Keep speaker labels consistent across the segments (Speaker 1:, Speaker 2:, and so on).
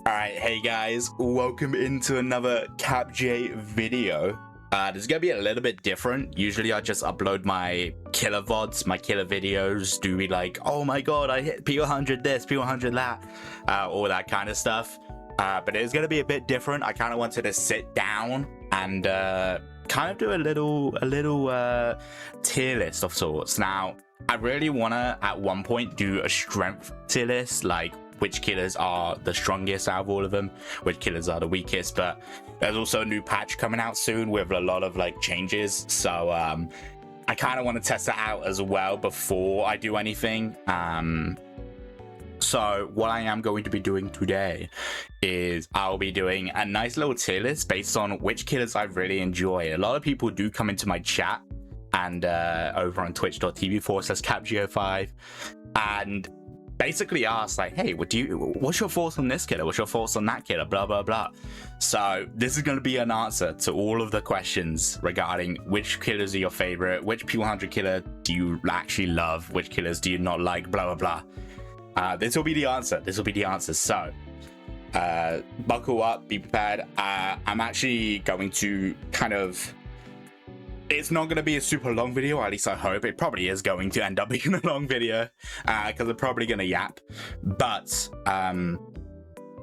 Speaker 1: Alright, hey guys, welcome into another CapJ video. This is gonna be a little bit different. Usually I just upload my killer VODs, my killer videos, do be like, oh my god, I hit P100 this, P100 that, all that kind of stuff. But it's gonna be a bit different. I kind of wanted to sit down and kind of do a little tier list of sorts. Now, I really wanna at one point do a strength tier list, like which killers are the strongest out of all of them, which killers are the weakest. But there's also a new patch coming out soon with a lot of like changes, so I kind of want to test it out as well before I do anything. So what I am going to be doing today is I'll be doing a nice little tier list based on which killers I really enjoy. A lot of people do come into my chat and over on twitch.tv/CapGeo5 and basically ask like, hey, what's your thoughts on this killer, what's your thoughts on that killer, blah blah blah. So this is going to be an answer to all of the questions regarding which killers are your favorite, which P100 killer do you actually love, which killers do you not like, blah blah blah. This will be the answer. So buckle up, be prepared. I'm actually going to kind of, it's not going to be a super long video, at least I hope. It probably is going to end up being a long video because I'm probably going to yap. But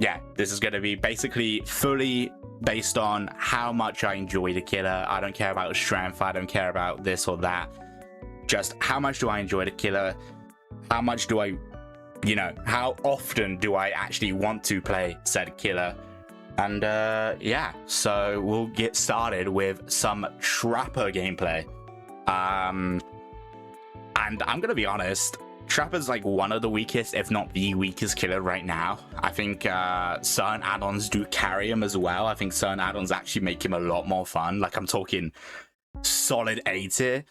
Speaker 1: yeah, this is going to be basically fully based on how much I enjoy the killer. I don't care about strength, I don't care about this or that. Just how much do I enjoy the killer? How much do I, how often do I actually want to play said killer? And yeah, so we'll get started with some Trapper gameplay. And I'm gonna be honest, Trapper's like one of the weakest, if not the weakest killer right now. I think certain add-ons do carry him as well. I think certain add-ons actually make him a lot more fun. Like I'm talking solid A tier.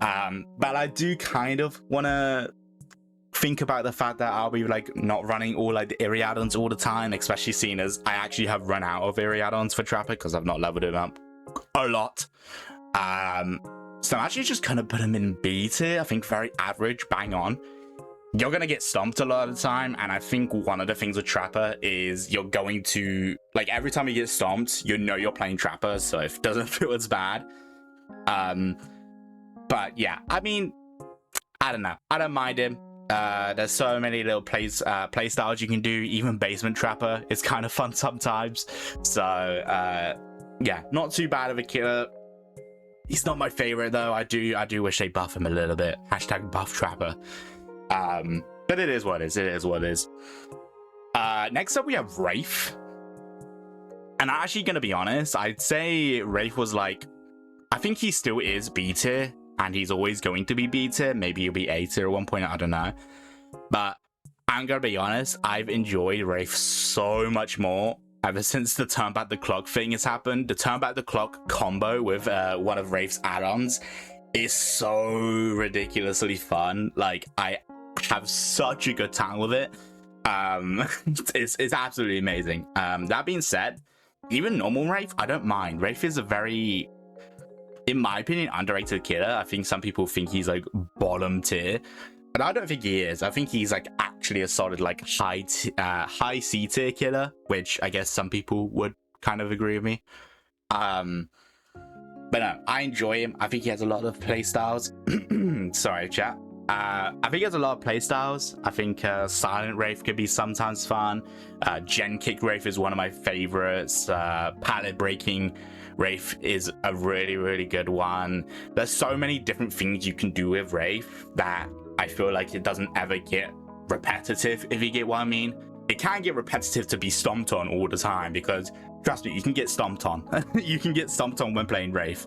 Speaker 1: But I do kind of want to think about the fact that I'll be like not running all like the Eerie add-ons all the time, especially seeing as I actually have run out of Eerie add-ons for Trapper because I've not leveled him up a lot. So I'm actually just gonna put him in B tier. I think very average, bang on. You're gonna get stomped a lot of the time, and I think one of the things with Trapper is you're going to, like, every time you get stomped, you're playing Trapper, so it doesn't feel as bad. But yeah, I mean, I don't know, I don't mind him. There's so many little play styles you can do. Even Basement Trapper is kind of fun sometimes. So yeah, not too bad of a killer. He's not my favorite though. I do wish they buff him a little bit. Hashtag buff Trapper. But it is what it is. It is what it is. Next up we have Wraith. And I'm actually gonna be honest, I'd say Wraith was like, I think he still is B tier. And he's always going to be B tier. Maybe he'll be A tier at one point, I don't know. But I'm gonna be honest, I've enjoyed Wraith so much more ever since the turn back the clock thing has happened. The turn back the clock combo with one of Wraith's add-ons is so ridiculously fun. Like, I have such a good time with it. It's absolutely amazing. That being said, even normal Wraith, I don't mind. Wraith is a very, in my opinion, underrated killer. I think some people think he's like bottom tier, but I don't think he is. I think he's like actually a solid like high C tier killer, which I guess some people would kind of agree with me. But no, I enjoy him. I think he has a lot of play styles. Sorry, chat. I think he has a lot of play styles. I think Silent Wraith could be sometimes fun. Gen Kick Wraith is one of my favorites. Pallet Breaking Wraith is a really, really good one. There's so many different things you can do with Wraith that I feel like it doesn't ever get repetitive, if you get what I mean. It can get repetitive to be stomped on all the time because, trust me, you can get stomped on. You can get stomped on when playing Wraith.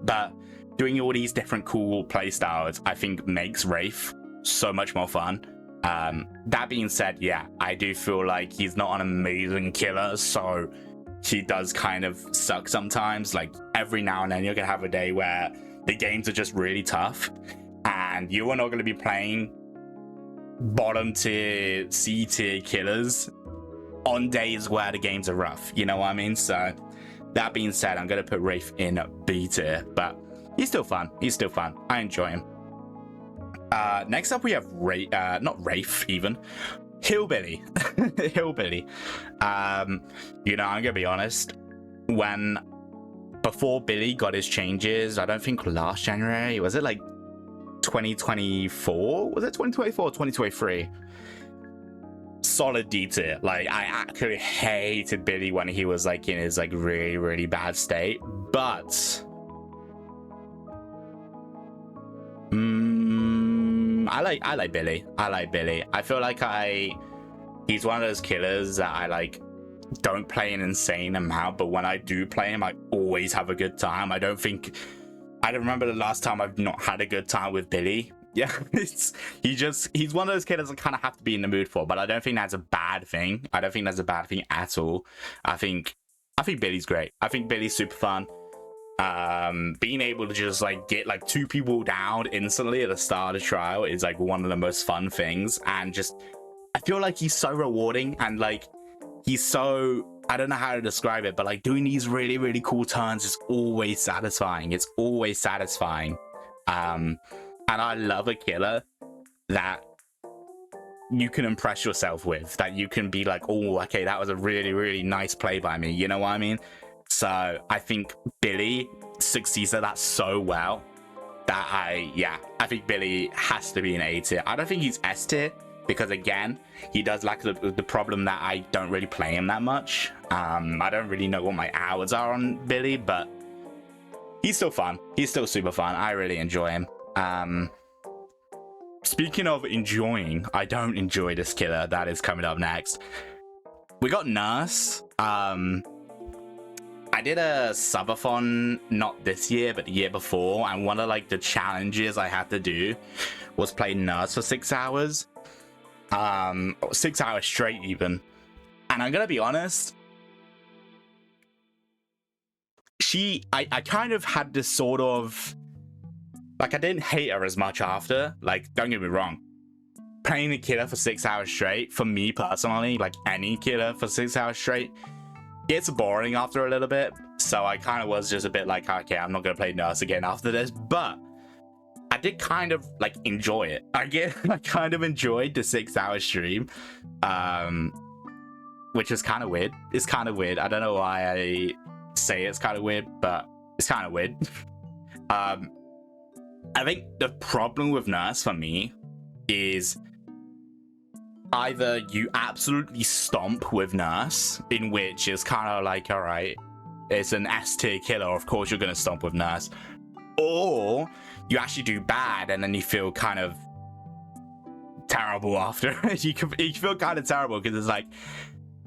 Speaker 1: But doing all these different cool playstyles, I think, makes Wraith so much more fun. That being said, yeah, I do feel like he's not an amazing killer, so he does kind of suck sometimes. Like every now and then you're gonna have a day where the games are just really tough and you are not going to be playing bottom tier C tier killers on days where the games are rough, you know what I mean? So that being said, I'm gonna put Wraith in B tier, but he's still fun. I enjoy him. Next up we have not Wraith even, Hillbilly. Hillbilly. You know, I'm gonna be honest, before Billy got his changes, I don't think last January, was it like 2024? Was it 2024 or 2023? Solid D tier. Like, I actually hated Billy when he was like in his like really, really bad state. But I like Billy. I like Billy. I feel like he's one of those killers that I like don't play an insane amount, but when I do play him, I always have a good time. I don't remember the last time I've not had a good time with Billy. Yeah, he's one of those killers I kind of have to be in the mood for, but I don't think that's a bad thing. I don't think that's a bad thing at all. I think Billy's great. I think Billy's super fun. Being able to just like get like 2 people down instantly at the start of the trial is like one of the most fun things, and just I feel like he's so rewarding, and like he's so, I don't know how to describe it, but like doing these really, really cool turns is always satisfying. It's always satisfying. And I love a killer that you can impress yourself with, that you can be like, oh, okay, that was a really, really nice play by me. You know what I mean? So I think Billy succeeds at that so well that I think Billy has to be an A tier. I don't think he's S tier because, again, he does lack the problem that I don't really play him that much. I don't really know what my hours are on Billy, but he's still fun. He's still super fun. I really enjoy him. Speaking of enjoying, I don't enjoy this killer that is coming up next. We got Nurse. I did a subathon not this year but the year before, and one of like the challenges I had to do was play Nurse for 6 hours. 6 hours straight even. And I'm gonna be honest, I kind of had this sort of, like, I didn't hate her as much after. Like, don't get me wrong, playing a killer for 6 hours straight, for me personally, like any killer for 6 hours straight, gets boring after a little bit. So I kind of was just a bit like, okay, I'm not gonna play Nurse again after this. But I did kind of like enjoy it. I kind of enjoyed the 6 hour stream, which is kind of weird. It's kind of weird. I don't know why I say it's kind of weird, but it's kind of weird. I think the problem with Nurse for me is either you absolutely stomp with Nurse, in which it's kind of like, all right, it's an S tier killer, of course you're gonna stomp with Nurse, or you actually do bad and then you feel kind of terrible after. you feel kind of terrible because it's like,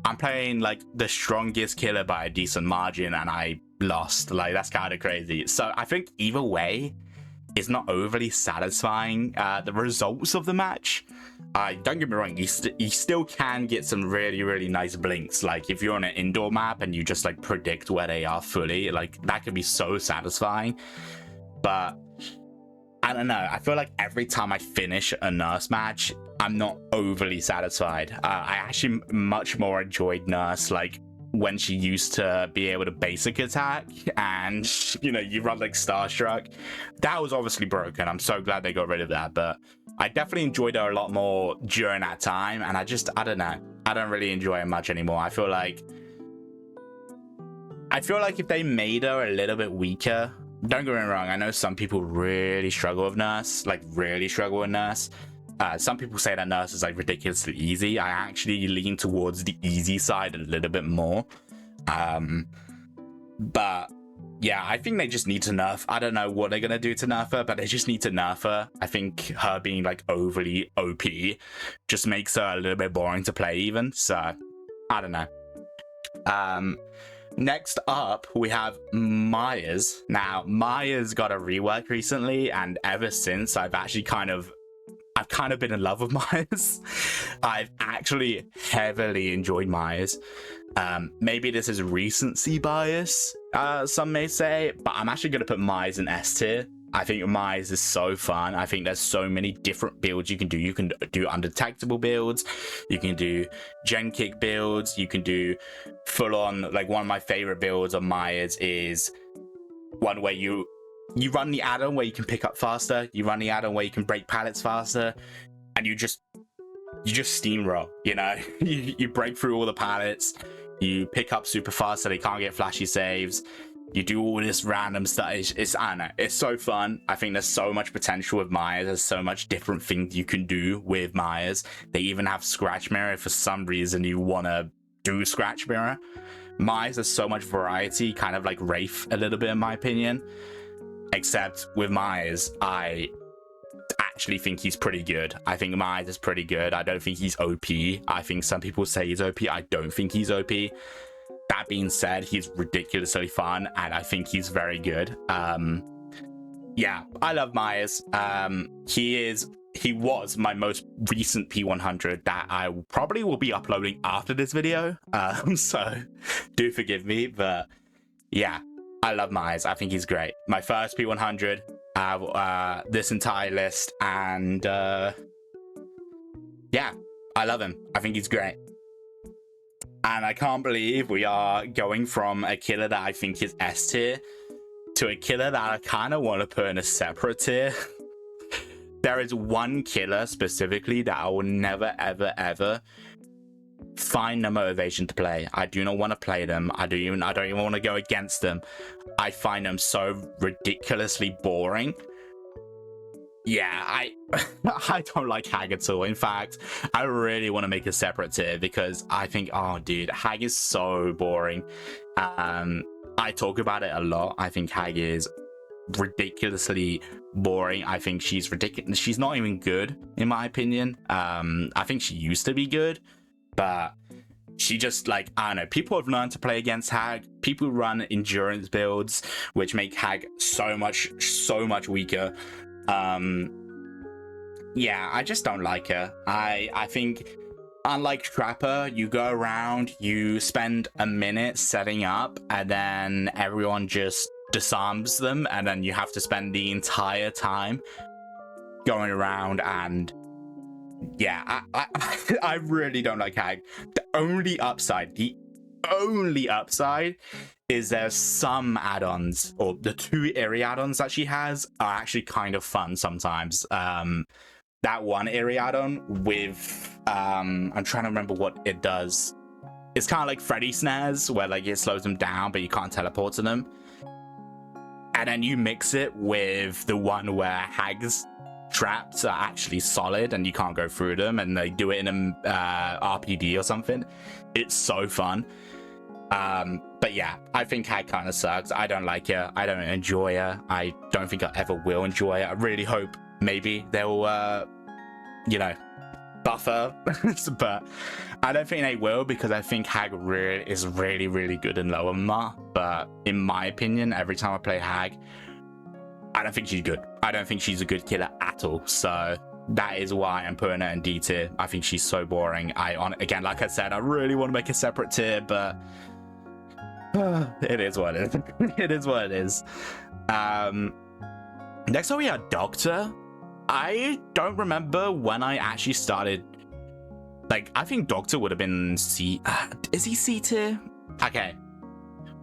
Speaker 1: I'm playing like the strongest killer by a decent margin and I lost. Like, that's kind of crazy. So I think either way, it's not overly satisfying. The results of the match, don't get me wrong, you still can get some really, really nice blinks. Like, if you're on an indoor map and you just like predict where they are fully, like, that can be so satisfying. But I don't know, I feel like every time I finish a Nurse match, I'm not overly satisfied. I actually much more enjoyed Nurse like when she used to be able to basic attack and, you know, you run like Starstruck. That was obviously broken. I'm so glad they got rid of that, but I definitely enjoyed her a lot more during that time, and I don't know, I don't really enjoy her much anymore. I feel like if they made her a little bit weaker, don't get me wrong, I know some people really struggle with Nurse, like really struggle with Nurse. Some people say that Nurse is like ridiculously easy. I actually lean towards the easy side a little bit more. But yeah, I think they just need to nerf. I don't know what they're gonna do to nerf her, but they just need to nerf her. I think her being like overly OP just makes her a little bit boring to play even. So I don't know. Next up, we have Myers. Now, Myers got a rework recently, and ever since, I've kind of been in love with Myers. I've actually heavily enjoyed Myers. Maybe this is recency bias, some may say, but I'm actually going to put Myers in S tier. I think Myers is so fun. I think there's so many different builds you can do. You can do undetectable builds. You can do gen kick builds. You can do full on, like, one of my favorite builds of Myers is one where you run the add-on where you can pick up faster. You run the add-on where you can break pallets faster. And you just you just steamroll, you know. You break through all the pallets, you pick up super fast so they can't get flashy saves, you do all this random stuff. It's I don't know, it's so fun. I think there's so much potential with Myers. There's so much different things you can do with Myers. They even have Scratch Mirror if for some reason you want to do Scratch Mirror. Myers has so much variety, kind of like Wraith a little bit in my opinion, except with Myers I actually think he's pretty good. I think Myers is pretty good. I don't think he's OP. I think some people say he's OP. I don't think he's OP. That being said, he's ridiculously fun, and I think he's very good. Yeah, I love Myers. He was my most recent P100 that I probably will be uploading after this video. So do forgive me, but yeah, I love Myers. I think he's great. My first P100, this entire list, and yeah, I love him. I think he's great. And I can't believe we are going from a killer that I think is S tier to a killer that I kind of want to put in a separate tier. There is one killer specifically that I will never, ever, ever find the motivation to play. I do not want to play them. I don't even want to go against them. I find them so ridiculously boring. Yeah, I don't like Hag at all. In fact, I really want to make a separate tier because I think, oh dude, Hag is so boring. I talk about it a lot. I think Hag is ridiculously boring. I think she's ridiculous. She's not even good in my opinion. I think she used to be good, but she just, like, I don't know, people have learned to play against Hag. People run endurance builds which make Hag so much weaker. Yeah, I just don't like her. I think unlike Trapper, you go around, you spend a minute setting up, and then everyone just disarms them, and then you have to spend the entire time going around. And yeah, I really don't like Hag. The only upside is there's some add-ons, or the 2 Eerie add-ons that she has are actually kind of fun sometimes. That one Eerie add-on with I'm trying to remember what it does. It's kind of like Freddy snares, where like it slows them down but you can't teleport to them, and then you mix it with the one where Hag's traps are actually solid and you can't go through them, and they do it in a RPD or something. It's so fun. But yeah, I think Hag kind of sucks. I don't like her. I don't enjoy her. I don't think I ever will enjoy her. I really hope maybe they'll you know, buff her. But I don't think they will, because I think Hag is really good in lower MMR. But in my opinion, every time I play Hag, I don't think she's good. I don't think she's a good killer at all. So that is why I'm putting her in D tier. I think she's so boring. Again, like I said, I really want to make a separate tier, but it is what it is. It is what it is. Next up we have Doctor. I don't remember when I actually started. Like, I think Doctor would have been C. Is he C tier? Okay.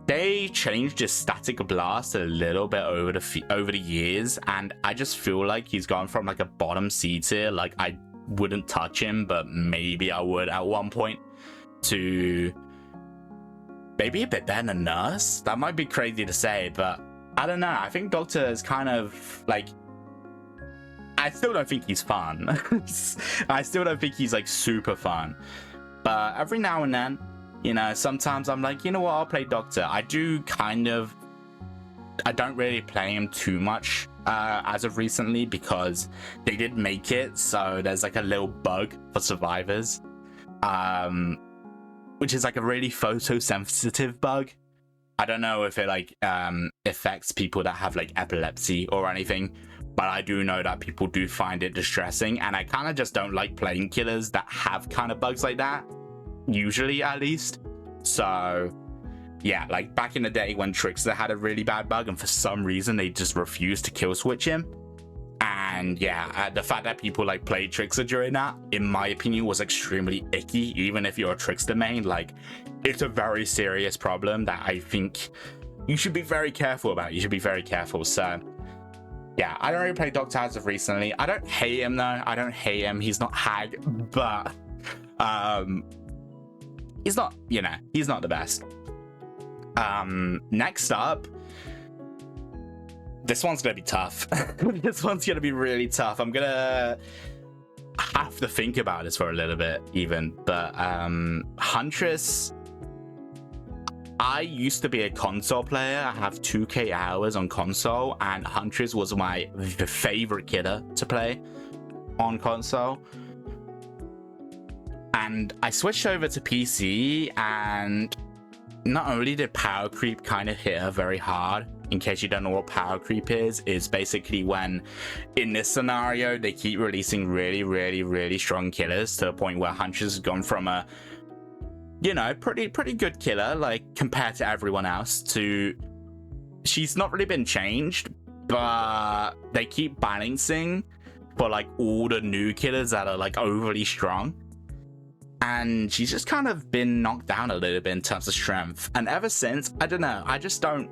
Speaker 1: They changed his static blast a little bit over the years, and I just feel like he's gone from like a bottom C tier, like I wouldn't touch him, but maybe I would at one point, to maybe a bit better than Nurse. That might be crazy to say, but I don't know. I think Doctor is kind of like, I still don't think he's fun. I still don't think he's like super fun, but every now and then, you know, sometimes I'm like, you know what, I'll play Doctor. I don't really play him too much as of recently, because they did make it so there's like a little bug for survivors, which is like a really photosensitive bug. I don't know if it like affects people that have like epilepsy or anything, but I do know that people do find it distressing, and I kind of just don't like playing killers that have kind of bugs like that, usually at least. So yeah, like back in the day when Trickster had a really bad bug and for some reason they just refused to kill switch him, and yeah, the fact that people like played Trickster during that, in my opinion, was extremely icky. Even if you're a Trickster main, like, it's a very serious problem that I think you should be very careful about. You should be very careful. So yeah, I don't really play Doctor as of recently. I don't hate him though. I don't hate him. He's not hag, but he's not, you know, he's not the best. Next up, this one's gonna be tough. This one's gonna be really tough. I'm gonna have to think about this for a little bit even, but Huntress, I used to be a console player. I have 2k hours on console, and Huntress was my favorite killer to play on console. And I switched over to PC, and not only did power creep kind of hit her very hard. In case you don't know what power creep is basically when, in this scenario, they keep releasing really strong killers to the point where Huntress has gone from a, you know, pretty good killer, like, compared to everyone else, to she's not really been changed, but they keep balancing for, like, all the new killers that are, like, overly strong. And she's just kind of been knocked down a little bit in terms of strength. And ever since, I don't know, I just don't,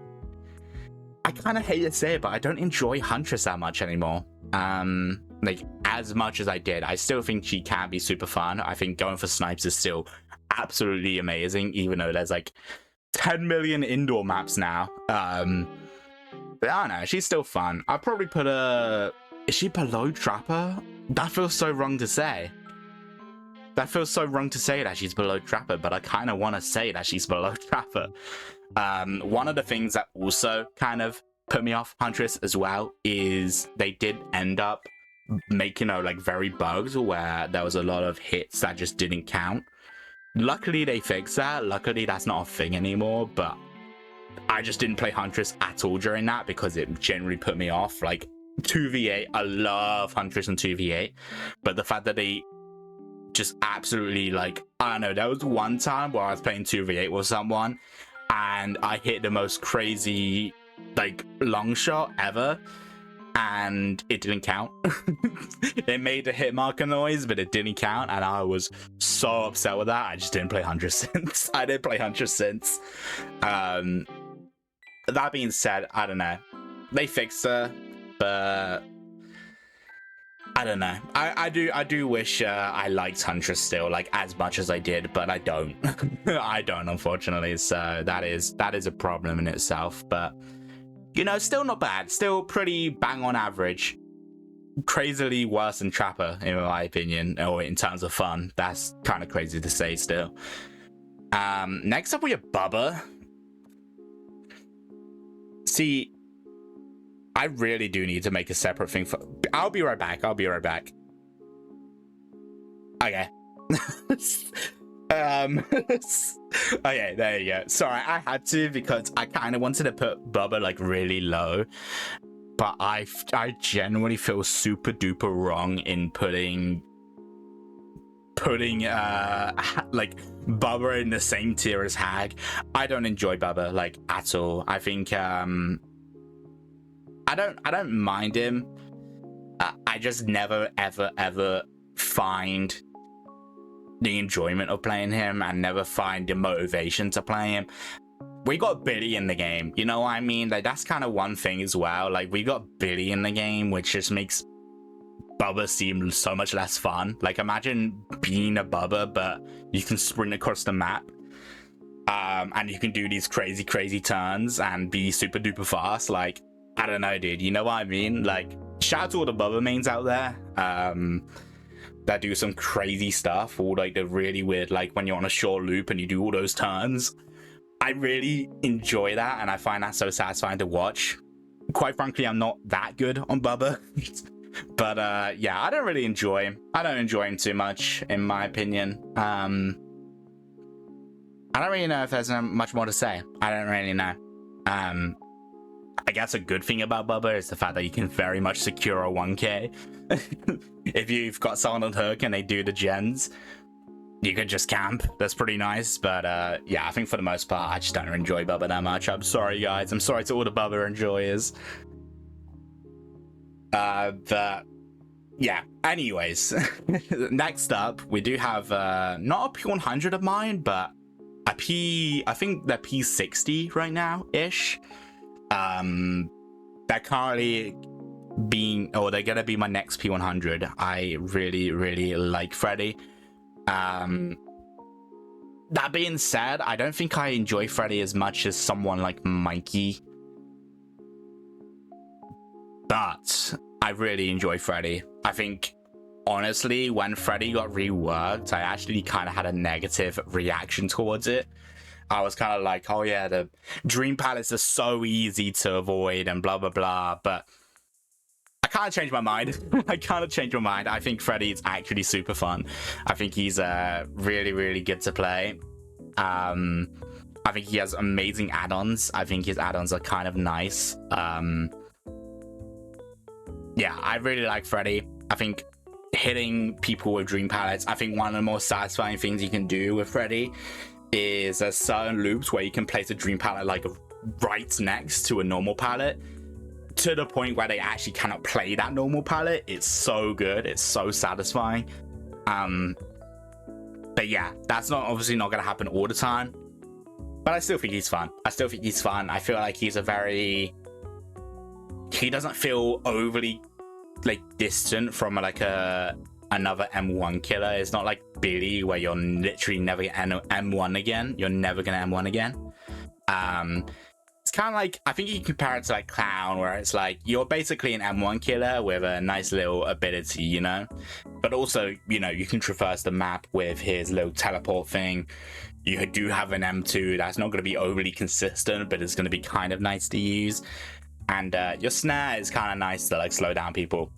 Speaker 1: I kind of hate to say it, but I don't enjoy Huntress that much anymore. Like, as much as I did. I still think she can be super fun. I think going for snipes is still absolutely amazing, even though there's like 10 million indoor maps now. But I don't know, she's still fun. I'd probably put her, is she below Trapper? That feels so wrong to say. That feels so wrong to say that she's below Trapper, but I kind of want to say that she's below Trapper. One of the things that also kind of put me off Huntress as well is they did end up making her like very bugs where there was a lot of hits that just didn't count. Luckily they fixed that. Luckily that's not a thing anymore, but I just didn't play Huntress at all during that because it generally put me off. Like 2v8, I love Huntress and 2v8, but the fact that they just absolutely, like, I don't know, there was one time where I was playing 2v8 with someone and I hit the most crazy, like, long shot ever, and it didn't count. It made a hit marker noise, but it didn't count, and I was so upset with that. I just didn't play Huntress since. I didn't play Huntress since. That being said, I don't know. They fixed her, but I don't know. I do wish I liked Huntress still, like, as much as I did, but I don't. I don't, unfortunately. So that is a problem in itself. But, you know, still not bad. Still pretty bang on average. Crazily worse than Trapper, in my opinion, or in terms of fun. That's kind of crazy to say still. Next up we have Bubba. See, I really do need to make a separate thing for... I'll be right back. Okay. Okay, there you go. Sorry, I had to because I kind of wanted to put Bubba like really low, but I genuinely feel super duper wrong in putting like Bubba in the same tier as Hag. I don't enjoy Bubba like at all. I think I don't mind him. I just never ever find the enjoyment of playing him and never find the motivation to play him. We got Billy in the game, you know what I mean? Like, that's kind of one thing as well. Like, we got Billy in the game, which just makes Bubba seem so much less fun. Like, imagine being a Bubba, but you can sprint across the map. And you can do these crazy turns and be super duper fast. Like, I don't know, dude. You know what I mean? Like, shout out to all the Bubba mains out there that do some crazy stuff. Or like the really weird, like when you're on a short loop and you do all those turns. I really enjoy that, and I find that so satisfying to watch. Quite frankly, I'm not that good on Bubba. But yeah, I don't really enjoy him. I don't enjoy him too much, in my opinion. I don't really know if there's much more to say. I don't really know. I guess a good thing about Bubba is the fact that you can very much secure a 1k. If you've got someone on hook and they do the gens, you could just camp. That's pretty nice. But yeah, I think for the most part, I just don't enjoy Bubba that much. I'm sorry, guys. I'm sorry to all the Bubba enjoyers. But yeah, anyways. Next up, we do have not a P100 of mine, but a I think they're P60 right now-ish. They're currently they're gonna be my next P100. I really like Freddy. That being said, I don't think I enjoy Freddy as much as someone like Mikey, but I really enjoy Freddy. I think, honestly, when Freddy got reworked, I actually kind of had a negative reaction towards it. I was kind of like, oh yeah, the Dream Palace is so easy to avoid and blah, blah, blah, but I kind of changed my mind. I think Freddy is actually super fun. I think he's really good to play. I think he has amazing add-ons. I think his add-ons are kind of nice. Yeah, I really like Freddy. I think hitting people with Dream Pallets, I think one of the most satisfying things you can do with Freddy is there's certain loops where you can place a Dream Pallet like right next to a normal pallet, to the point where they actually cannot play that normal palette. It's so good, it's so satisfying. But yeah, that's obviously not gonna happen all the time, but I still think he's fun. I feel like he doesn't feel overly like distant from like another M1 killer. It's not like Billy where you're literally never gonna M1 again. You're never gonna M1 again. It's kind of like, I think you can compare it to like Clown, where it's like you're basically an M1 killer with a nice little ability, you know, but also, you know, you can traverse the map with his little teleport thing. You do have an M2 that's not going to be overly consistent, but it's going to be kind of nice to use, and your snare is kind of nice to like slow down people.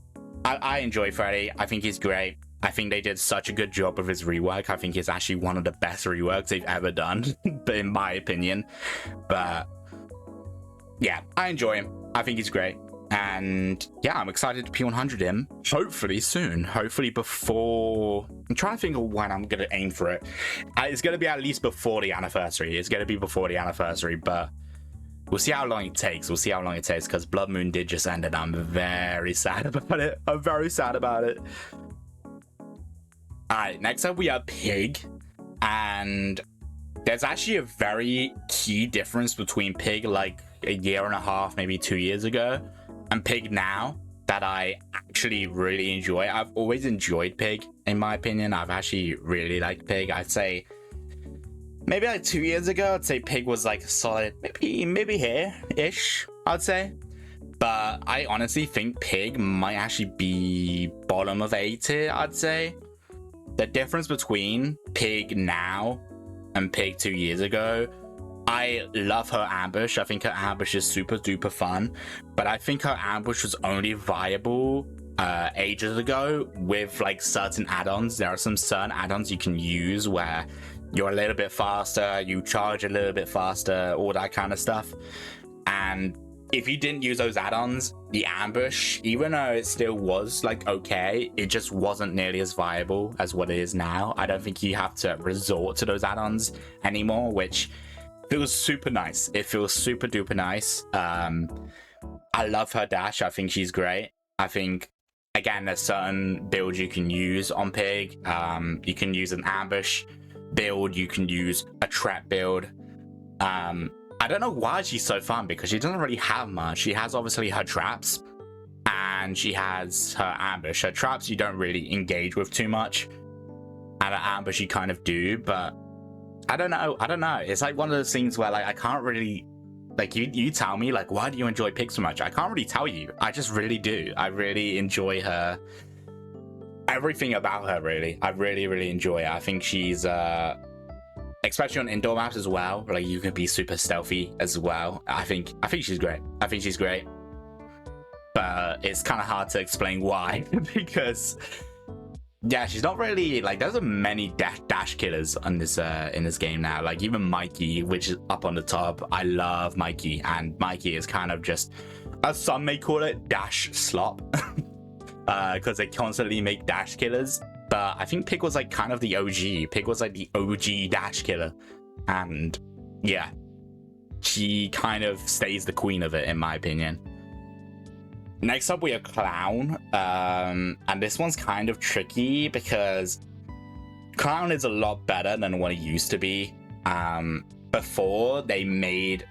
Speaker 1: I enjoy Freddy. I think he's great. I think they did such a good job of his rework. I think it's actually one of the best reworks they've ever done, but in my opinion. But yeah, I enjoy him. I think he's great. And yeah, I'm excited to P100 him. Hopefully soon. Hopefully before... I'm trying to think of when I'm going to aim for it. It's going to be at least before the anniversary. But we'll see how long it takes. Because Blood Moon did just end and I'm very sad about it. Alright, next up we have Pig. And there's actually a very key difference between Pig like a year and a half, maybe 2 years ago, and Pig now that I actually really enjoy. I've always enjoyed Pig, in my opinion. I've actually really liked Pig. I'd say maybe like 2 years ago, I'd say Pig was like a solid, maybe here-ish, I'd say. But I honestly think Pig might actually be bottom of A tier, I'd say. The difference between Pig now and Pig 2 years ago, I love her ambush. I think her ambush is super duper fun, but I think her ambush was only viable ages ago with like certain add-ons. There are some certain add-ons you can use where you're a little bit faster, you charge a little bit faster, all that kind of stuff. And if you didn't use those add-ons, the ambush, even though it still was like okay, it just wasn't nearly as viable as what it is now. I don't think you have to resort to those add-ons anymore, which feels super nice. It feels super duper nice. I love her dash. I think she's great. I think, again, there's certain builds you can use on Pig. You can use an ambush build. You can use a trap build. I don't know why she's so fun, because she doesn't really have much. She has obviously her traps and she has her ambush. Her traps you don't really engage with too much, and her ambush you kind of do, but I don't know. It's like one of those things where like I can't really, like, you tell me like, why do you enjoy Pig so much? I can't really tell you. I just really do. I really enjoy her. Everything about her, really. I really enjoy her. I think she's especially on indoor maps as well, like you can be super stealthy as well. I think she's great. But it's kind of hard to explain why because yeah, she's not really like, there's many dash killers on this in this game now. Like even Mikey, which is up on the top. I love Mikey, and Mikey is kind of just, as some may call it, dash slop, because they constantly make dash killers. But I think Pig was like kind of the OG. Pig was like the OG dash killer, and yeah, she kind of stays the queen of it, in my opinion. Next up we have Clown, and this one's kind of tricky because Clown is a lot better than what he used to be. Before, they made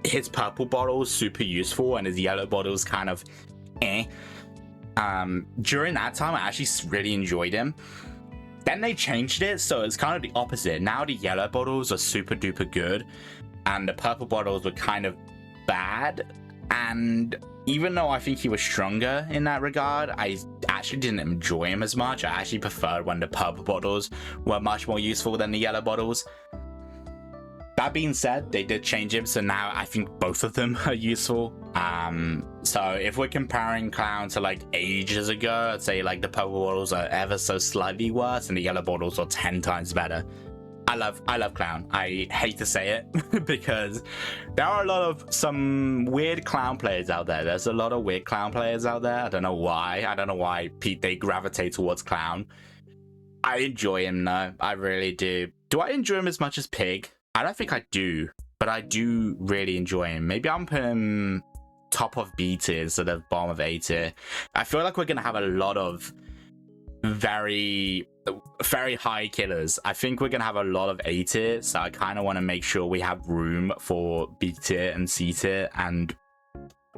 Speaker 1: his purple bottles super useful and his yellow bottles kind of eh. During that time, I actually really enjoyed him. Then they changed it, so it's kind of the opposite. Now the yellow bottles are super duper good, and the purple bottles were kind of bad. And even though I think he was stronger in that regard, I actually didn't enjoy him as much. I actually preferred when the purple bottles were much more useful than the yellow bottles. That being said, they did change him, so now I think both of them are useful. So if we're comparing Clown to like ages ago, I'd say like the purple bottles are ever so slightly worse and the yellow bottles are 10 times better. I love Clown. I hate to say it because there are a lot of some weird Clown players out there. There's a lot of weird Clown players out there. I don't know why. I don't know why they gravitate towards Clown. I enjoy him though. I really do. Do I enjoy him as much as Pig? I don't think I do, but I do really enjoy him. Maybe I'm putting him top of B tier instead of bottom of A tier. I feel like we're gonna have a lot of very high killers. I think we're gonna have a lot of A tier, so I kind of want to make sure we have room for B tier and C tier, and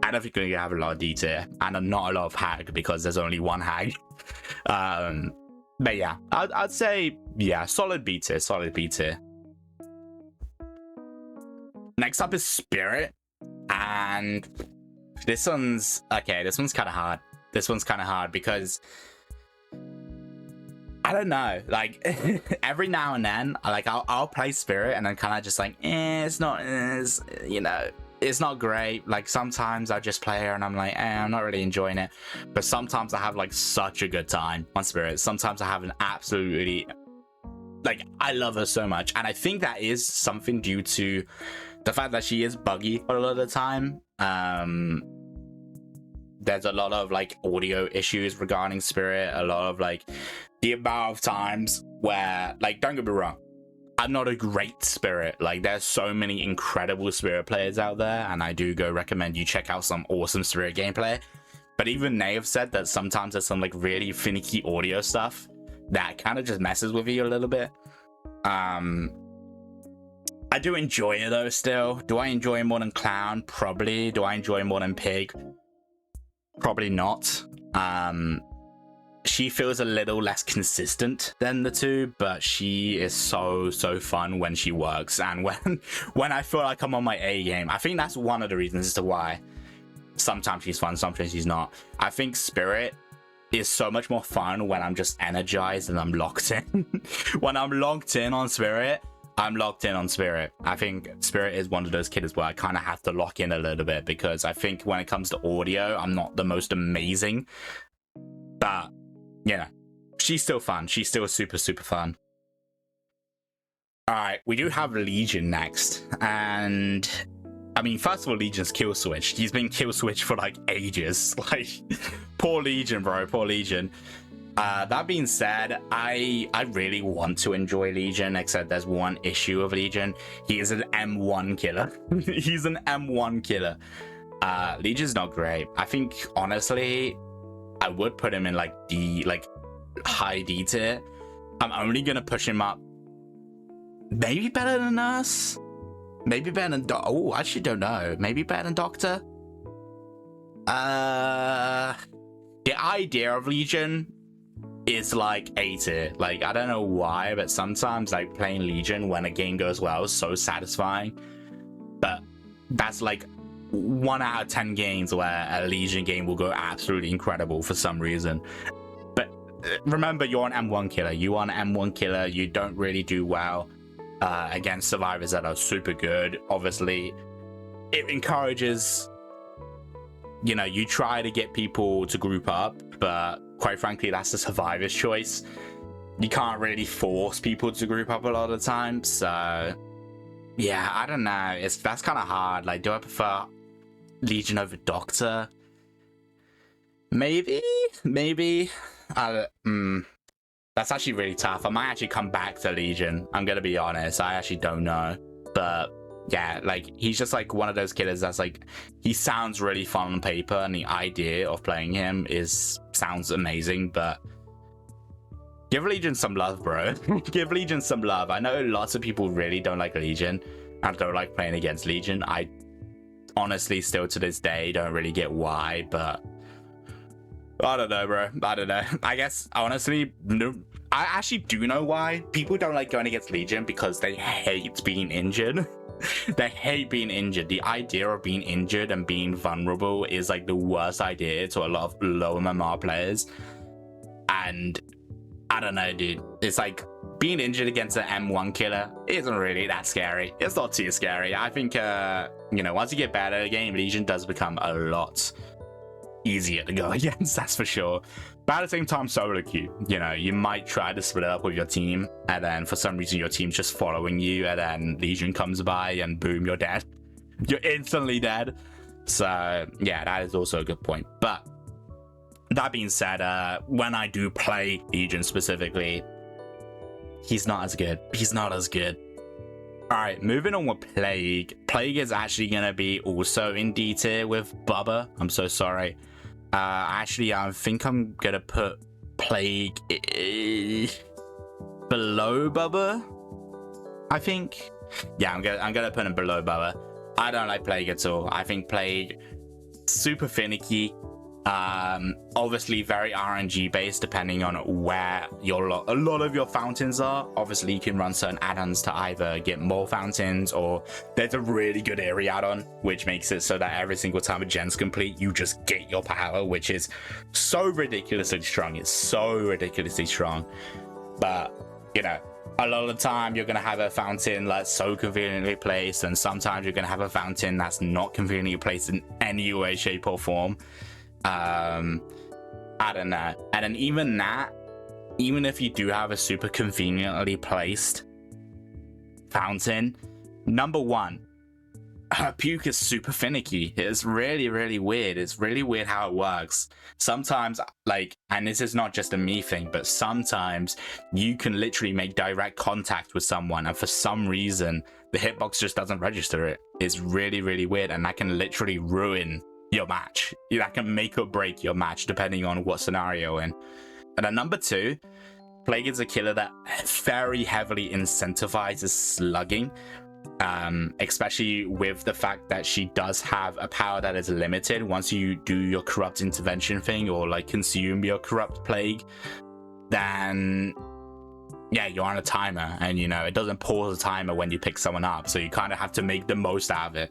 Speaker 1: I don't think we're gonna have a lot of D tier and not a lot of Hag because there's only one Hag. But yeah, I'd say yeah, solid B tier, solid B tier. Next up is Spirit, and this one's okay. This one's kind of hard. This one's kind of hard because I don't know. Like every now and then, like I'll play Spirit and then kind of just like, it's not, you know, it's not great. Like sometimes I just play her and I'm like, I'm not really enjoying it. But sometimes I have like such a good time on Spirit. Sometimes I have an absolutely, like I love her so much, and I think that is something due to the fact that she is buggy a lot of the time. There's a lot of like audio issues regarding Spirit, a lot of like the amount of times where, like, don't get me wrong, I'm not a great Spirit. Like there's so many incredible Spirit players out there, and I do go recommend you check out some awesome Spirit gameplay. But even they have said that sometimes there's some like really finicky audio stuff that kind of just messes with you a little bit. I do enjoy it though still. Do I enjoy it more than Clown? Probably. Do I enjoy it more than Pig? Probably not. She feels a little less consistent than the two, but she is so fun when she works, and when I feel like I'm on my A game. I think that's one of the reasons as to why sometimes she's fun, sometimes she's not. I think Spirit is so much more fun when I'm just energized and I'm locked in. When I'm locked in on Spirit, I'm locked in on Spirit. I think Spirit is one of those killers where I kind of have to lock in a little bit, because I think when it comes to audio, I'm not the most amazing. But, yeah, she's still fun. She's still super fun. Alright, we do have Legion next. And, I mean, first of all, Legion's kill switched. He's been kill switched for, like, ages. Like, poor Legion, bro. Poor Legion. That being said, I really want to enjoy Legion, except there's one issue of Legion. He is an M1 killer. He's an M1 killer. Legion's not great. I think, honestly, I would put him in, like, high D tier. I'm only gonna push him up maybe better than Nurse. Maybe better than I actually don't know. Maybe better than Doctor. The idea of Legion is like A tier. Like, I don't know why, but sometimes like playing Legion when a game goes well is so satisfying. But that's like 1 out of 10 games where a Legion game will go absolutely incredible for some reason. But remember, you're an M1 killer. You are an M1 killer. You don't really do well against survivors that are super good. Obviously, it encourages, you know, you try to get people to group up, but quite frankly, that's the survivor's choice. You can't really force people to group up a lot of the time. So yeah, I don't know. That's kind of hard. Like, do I prefer Legion over Doctor? Maybe. That's actually really tough. I might actually come back to Legion. I'm gonna be honest. I actually don't know. But yeah, like, he's just like one of those killers that's like, he sounds really fun on paper, and the idea of playing him sounds amazing, but give Legion some love, bro. Give Legion some love. I know lots of people really don't like Legion and don't like playing against Legion. I honestly still to this day don't really get why, but I don't know, bro. I don't know. I guess, honestly, no. I actually do know why. People don't like going against Legion because they hate being injured. They hate being injured. The idea of being injured and being vulnerable is like the worst idea to a lot of low MMR players. And I don't know, dude. It's like being injured against an M1 killer isn't really that scary. It's not too scary. I think, you know, once you get better at the game, Legion does become a lot easier to go against, that's for sure. But at the same time, solo queue, you know, you might try to split up with your team, and then for some reason your team's just following you, and then Legion comes by, and boom, you're dead. You're instantly dead. So yeah, that is also a good point. But that being said, when I do play Legion specifically, he's not as good. He's not as good. All right, moving on with Plague. Plague is actually going to be also in D tier with Bubba. I'm so sorry. Actually, I think I'm going to put Plague below Bubba, I think. Yeah, I'm gonna put him below Bubba. I don't like Plague at all. I think Plague super finicky. Obviously very RNG based depending on where a lot of your fountains are. Obviously you can run certain add-ons to either get more fountains, or there's a really good area add-on which makes it so that every single time a gen's complete you just get your power, which is so ridiculously strong. It's so ridiculously strong. But you know, a lot of the time you're gonna have a fountain that's so conveniently placed, and sometimes you're gonna have a fountain that's not conveniently placed in any way, shape or form. I don't know. And then even that, even if you do have a super conveniently placed fountain, number one, her puke is super finicky. It's really, really weird. It's really weird how it works. Sometimes, like, and this is not just a me thing, but sometimes you can literally make direct contact with someone, and for some reason, the hitbox just doesn't register it. It's really, really weird, and that can literally ruin your match. That can make or break your match depending on what scenario you're in. And then number two, Plague is a killer that very heavily incentivizes slugging, especially with the fact that she does have a power that is limited. Once you do your corrupt intervention thing, or like consume your corrupt plague, then yeah, you're on a timer, and you know, it doesn't pause the timer when you pick someone up, so you kind of have to make the most out of it.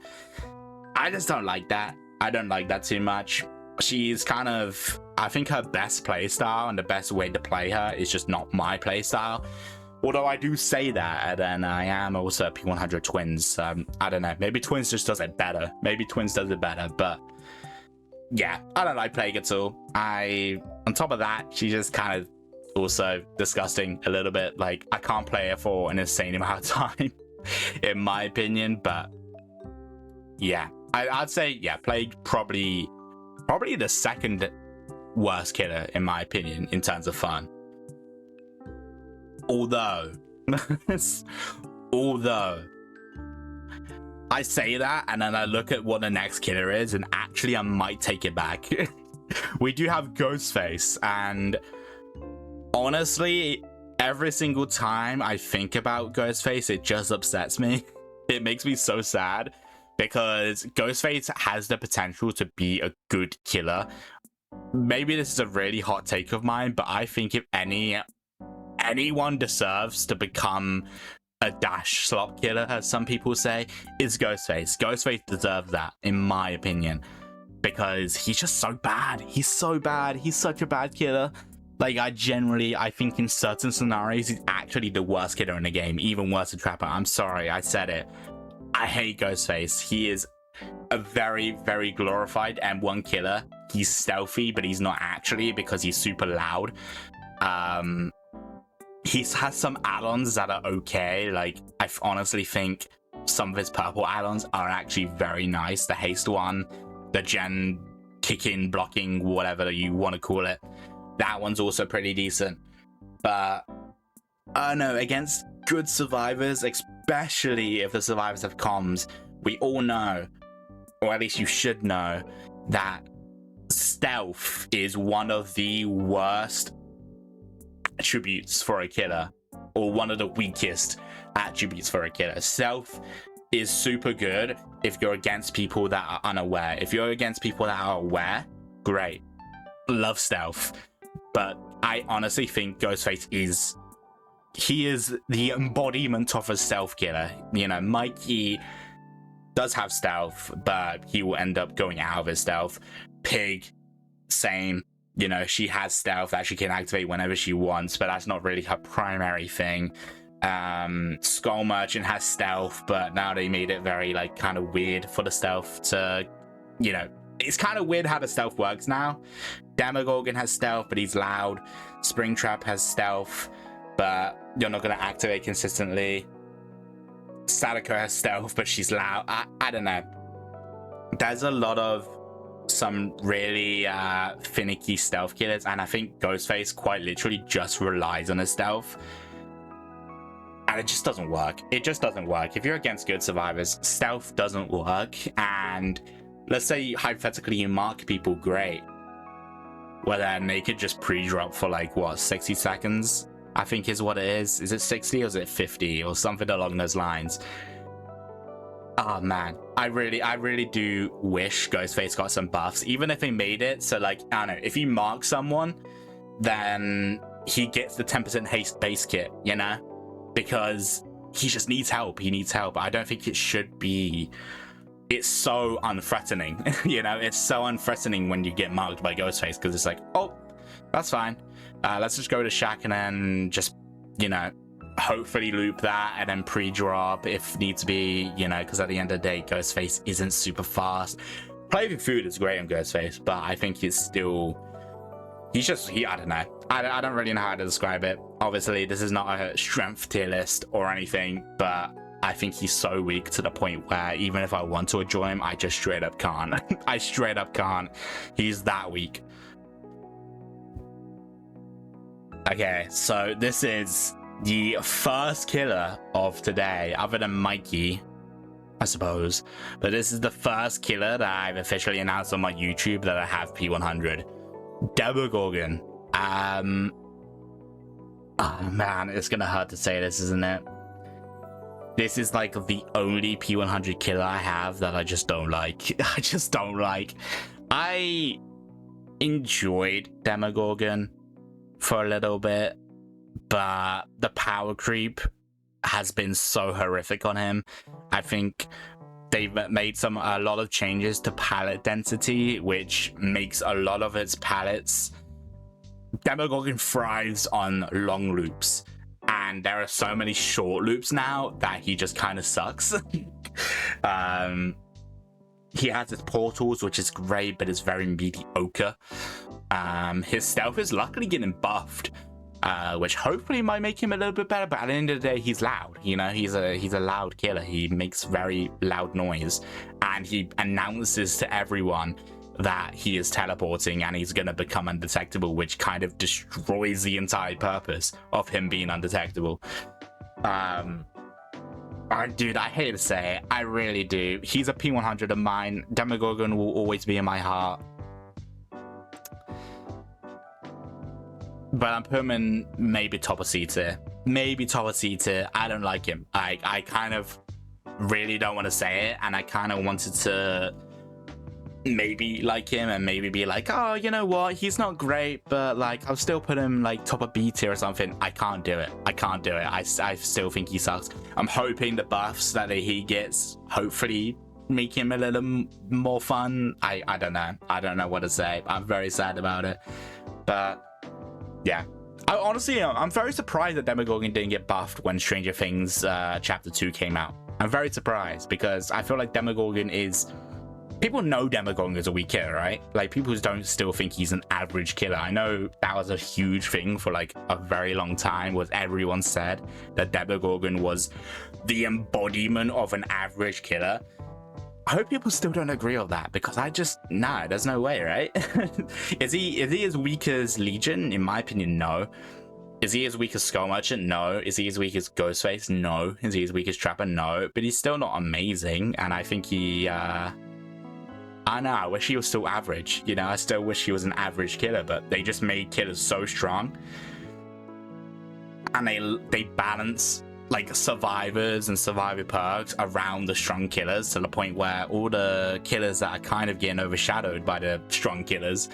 Speaker 1: I just don't like that. I don't like that too much. She's kind of, I think her best playstyle and the best way to play her is just not my playstyle. Although I do say that, and I am also a P100 Twins. I don't know, maybe Twins just does it better. Maybe Twins does it better, but yeah, I don't like Plague at all. On top of that, she's just kind of also disgusting a little bit. Like, I can't play her for an insane amount of time, in my opinion, but yeah. I'd say, yeah, Plague probably the second worst killer in my opinion in terms of fun. Although I say that, and then I look at what the next killer is, and actually I might take it back. We do have Ghostface, and honestly, every single time I think about Ghostface, it just upsets me. It makes me so sad, because Ghostface has the potential to be a good killer. Maybe this is a really hot take of mine, but I think if anyone deserves to become a dash slot killer, as some people say, is Ghostface. Ghostface deserves that, in my opinion, because he's just so bad. He's so bad. He's such a bad killer. Like, I think in certain scenarios, he's actually the worst killer in the game, even worse than Trapper. I'm sorry, I said it. I hate Ghostface. He is a very, very glorified M1 killer. He's stealthy, but he's not actually, because he's super loud. He has some add-ons that are okay. Like, I honestly think some of his purple add-ons are actually very nice. The haste one, the gen kicking, blocking, whatever you want to call it. That one's also pretty decent. But no, against good survivors, especially if the survivors have comms, we all know, or at least you should know, that stealth is one of the worst attributes for a killer, or one of the weakest attributes for a killer. Stealth is super good if you're against people that are unaware. If you're against people that are aware, great. love stealth, but I honestly think Ghostface is the embodiment of a stealth killer. You know, Mikey does have stealth, but he will end up going out of his stealth. Pig, same. You know, she has stealth that she can activate whenever she wants, but that's not really her primary thing. Skull Merchant has stealth, but now they made it very, like, kind of weird for the stealth to, you know, it's kind of weird how the stealth works now. Demogorgon has stealth, but he's loud. Springtrap has stealth, but you're not going to activate consistently. Sadako has stealth, but she's loud. I don't know. There's a lot of some really finicky stealth killers, and I think Ghostface quite literally just relies on his stealth. And it just doesn't work. It just doesn't work. If you're against good survivors, stealth doesn't work. And let's say hypothetically you mark people, great. Well, then they could just pre-drop for like, what, 60 seconds? I think is what it is. Is it 60 or is it 50 or something along those lines? Oh man, I really do wish Ghostface got some buffs, even if they made it so, like, I don't know, if you mark someone, then he gets the 10% haste base kit, you know? Because he just needs help. He needs help. I don't think it should be. It's so unthreatening. You know, it's so unthreatening when you get marked by Ghostface, because it's like, oh, that's fine. Let's just go to Shack and then just, you know, hopefully loop that and then pre-drop if needs be, you know, because at the end of the day, Ghostface isn't super fast. Play with food is great on Ghostface, but I think he's still. I don't know. I don't really know how to describe it. Obviously, this is not a strength tier list or anything, but I think he's so weak to the point where even if I want to enjoy him, I just straight up can't. I straight up can't. He's that weak. Okay, so this is the first killer of today, other than Mikey, I suppose. But this is the first killer that I've officially announced on my YouTube that I have P100. Demogorgon. Oh man, it's gonna hurt to say this, isn't it? This is like the only P100 killer I have that I just don't like. I just don't like. I enjoyed Demogorgon for a little bit, but the power creep has been so horrific on him. I think they've made a lot of changes to pallet density, which makes a lot of its pallets. Demogorgon thrives on long loops, and there are so many short loops now that he just kind of sucks. He has his portals, which is great, but it's very mediocre. His stealth is luckily getting buffed, which hopefully might make him a little bit better, but at the end of the day, he's loud. You know, he's a loud killer. He makes very loud noise, and he announces to everyone that he is teleporting and he's gonna become undetectable, which kind of destroys the entire purpose of him being undetectable. Dude, I hate to say it, I really do. He's a P100 of mine. Demogorgon will always be in my heart. But I'm putting him in maybe top of C tier. Maybe top of C tier. I don't like him. I kind of really don't want to say it, and I kind of wanted to maybe like him and maybe be like, oh, you know what, he's not great, but like I'll still put him like top of B tier or something. I can't do it. I still think he sucks. I'm hoping the buffs that he gets hopefully make him a little more fun. I don't know what to say. I'm very sad about it, but yeah. I'm very surprised that Demogorgon didn't get buffed when Stranger Things chapter 2 came out. I'm very surprised because I feel like Demogorgon is. People know Demogorgon is a weak killer, right? Like, people don't still think he's an average killer. I know that was a huge thing for like a very long time, was everyone said that Demogorgon was the embodiment of an average killer. I hope people still don't agree with that, because there's no way, right? Is he as weak as Legion? In my opinion, no. Is he as weak as Skull Merchant? No. Is he as weak as Ghostface? No. Is he as weak as Trapper? No. But he's still not amazing, and I think he I wish he was still average. You know, I still wish he was an average killer, but they just made killers so strong. And they balance like survivors and survivor perks around the strong killers to the point where all the killers that are kind of getting overshadowed by the strong killers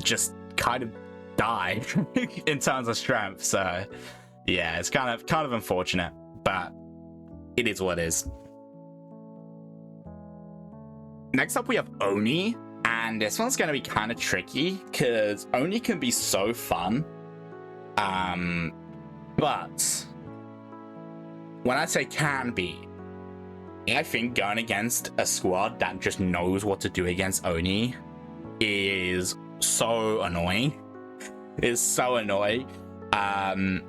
Speaker 1: just kind of die in terms of strength. So yeah, it's kind of unfortunate, but it is what it is. Next up, we have Oni, and this one's going to be kind of tricky because Oni can be so fun. But when I say can be, I think going against a squad that just knows what to do against Oni is so annoying. It's so annoying. I'm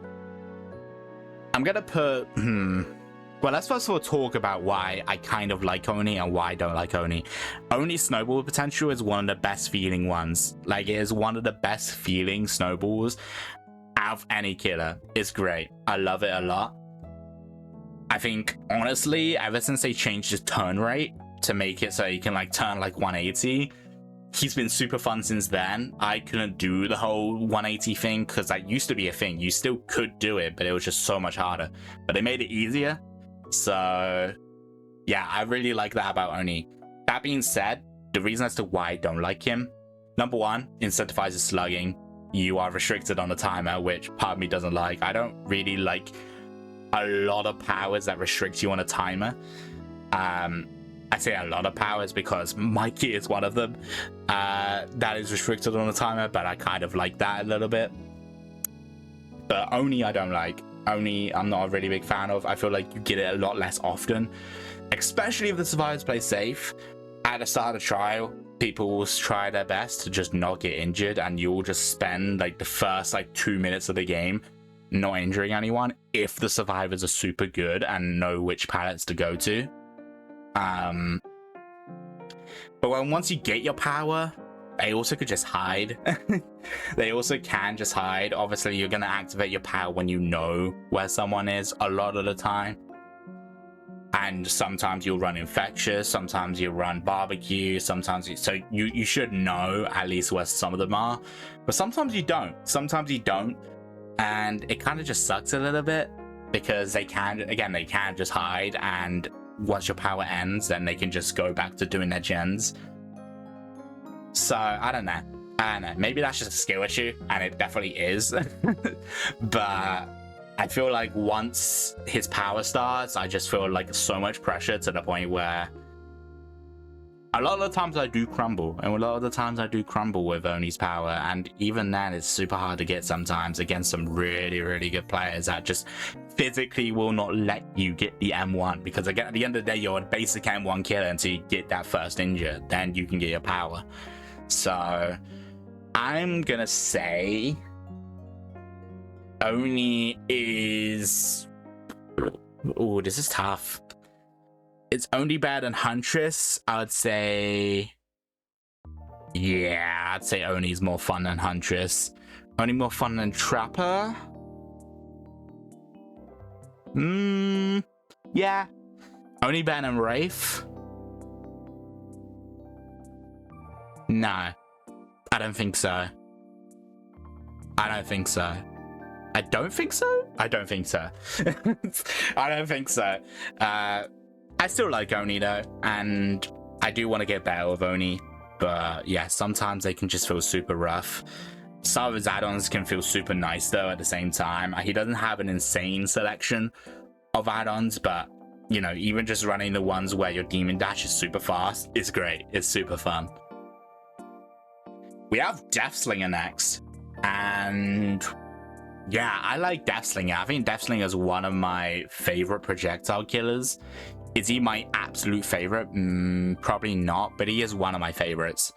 Speaker 1: gonna put well, let's first of all talk about why I kind of like Oni and why I don't like Oni. Oni's snowball potential is one of the best feeling ones. Like, it is one of the best feeling snowballs out of any killer. It's great. I love it a lot. I think, honestly, ever since they changed his turn rate to make it so you can like turn like 180, he's been super fun since then. I couldn't do the whole 180 thing because that used to be a thing. You still could do it, but it was just so much harder. But they made it easier. So yeah, I really like that about Oni. That being said, the reason as to why I don't like him, number one, incentivizes slugging. You are restricted on the timer, which part of me doesn't like. I don't really like a lot of powers that restrict you on a timer. I say a lot of powers because Mikey is one of them that is restricted on a timer, but I kind of like that a little bit. But Oni I don't like. Oni I'm not a really big fan of. I feel like you get it a lot less often, especially if the survivors play safe. At the start of the trial, people will try their best to just not get injured, and you'll just spend like the first like 2 minutes of the game not injuring anyone if the survivors are super good and know which pallets to go to. But once you get your power, they also could just hide. They also can just hide. Obviously, you're going to activate your power when you know where someone is a lot of the time. And sometimes you'll run infectious, sometimes you'll run barbecue, sometimes so you should know at least where some of them are. But sometimes you don't. Sometimes you don't. And it kind of just sucks a little bit because they can just hide, and once your power ends, then they can just go back to doing their gens. So I don't know. Maybe that's just a skill issue, and it definitely is. But I feel like once his power starts, I just feel like so much pressure to the point where a lot of the times I do crumble, and a lot of the times I do crumble with Oni's power, and even then it's super hard to get sometimes against some really, really good players that just physically will not let you get the M1, because again, at the end of the day, you're a basic M1 killer until you get that first injure, then you can get your power. So I'm gonna say Oni is... Oh, this is tough. It's only better than Huntress. I would say... Yeah, I'd say Oni's more fun than Huntress. Oni more fun than Trapper? Yeah. Oni better than Wraith? No. I don't think so. I don't think so. I don't think so? I don't think so. I don't think so. I still like Oni though, and I do want to get better with Oni, but yeah, sometimes they can just feel super rough. Some of his add-ons can feel super nice though at the same time. He doesn't have an insane selection of add-ons, but you know, even just running the ones where your demon dash is super fast is great. It's super fun. We have Deathslinger next, and yeah, I like Deathslinger. I think Deathslinger is one of my favorite projectile killers. Is he my absolute favorite? Probably not, but he is one of my favorites.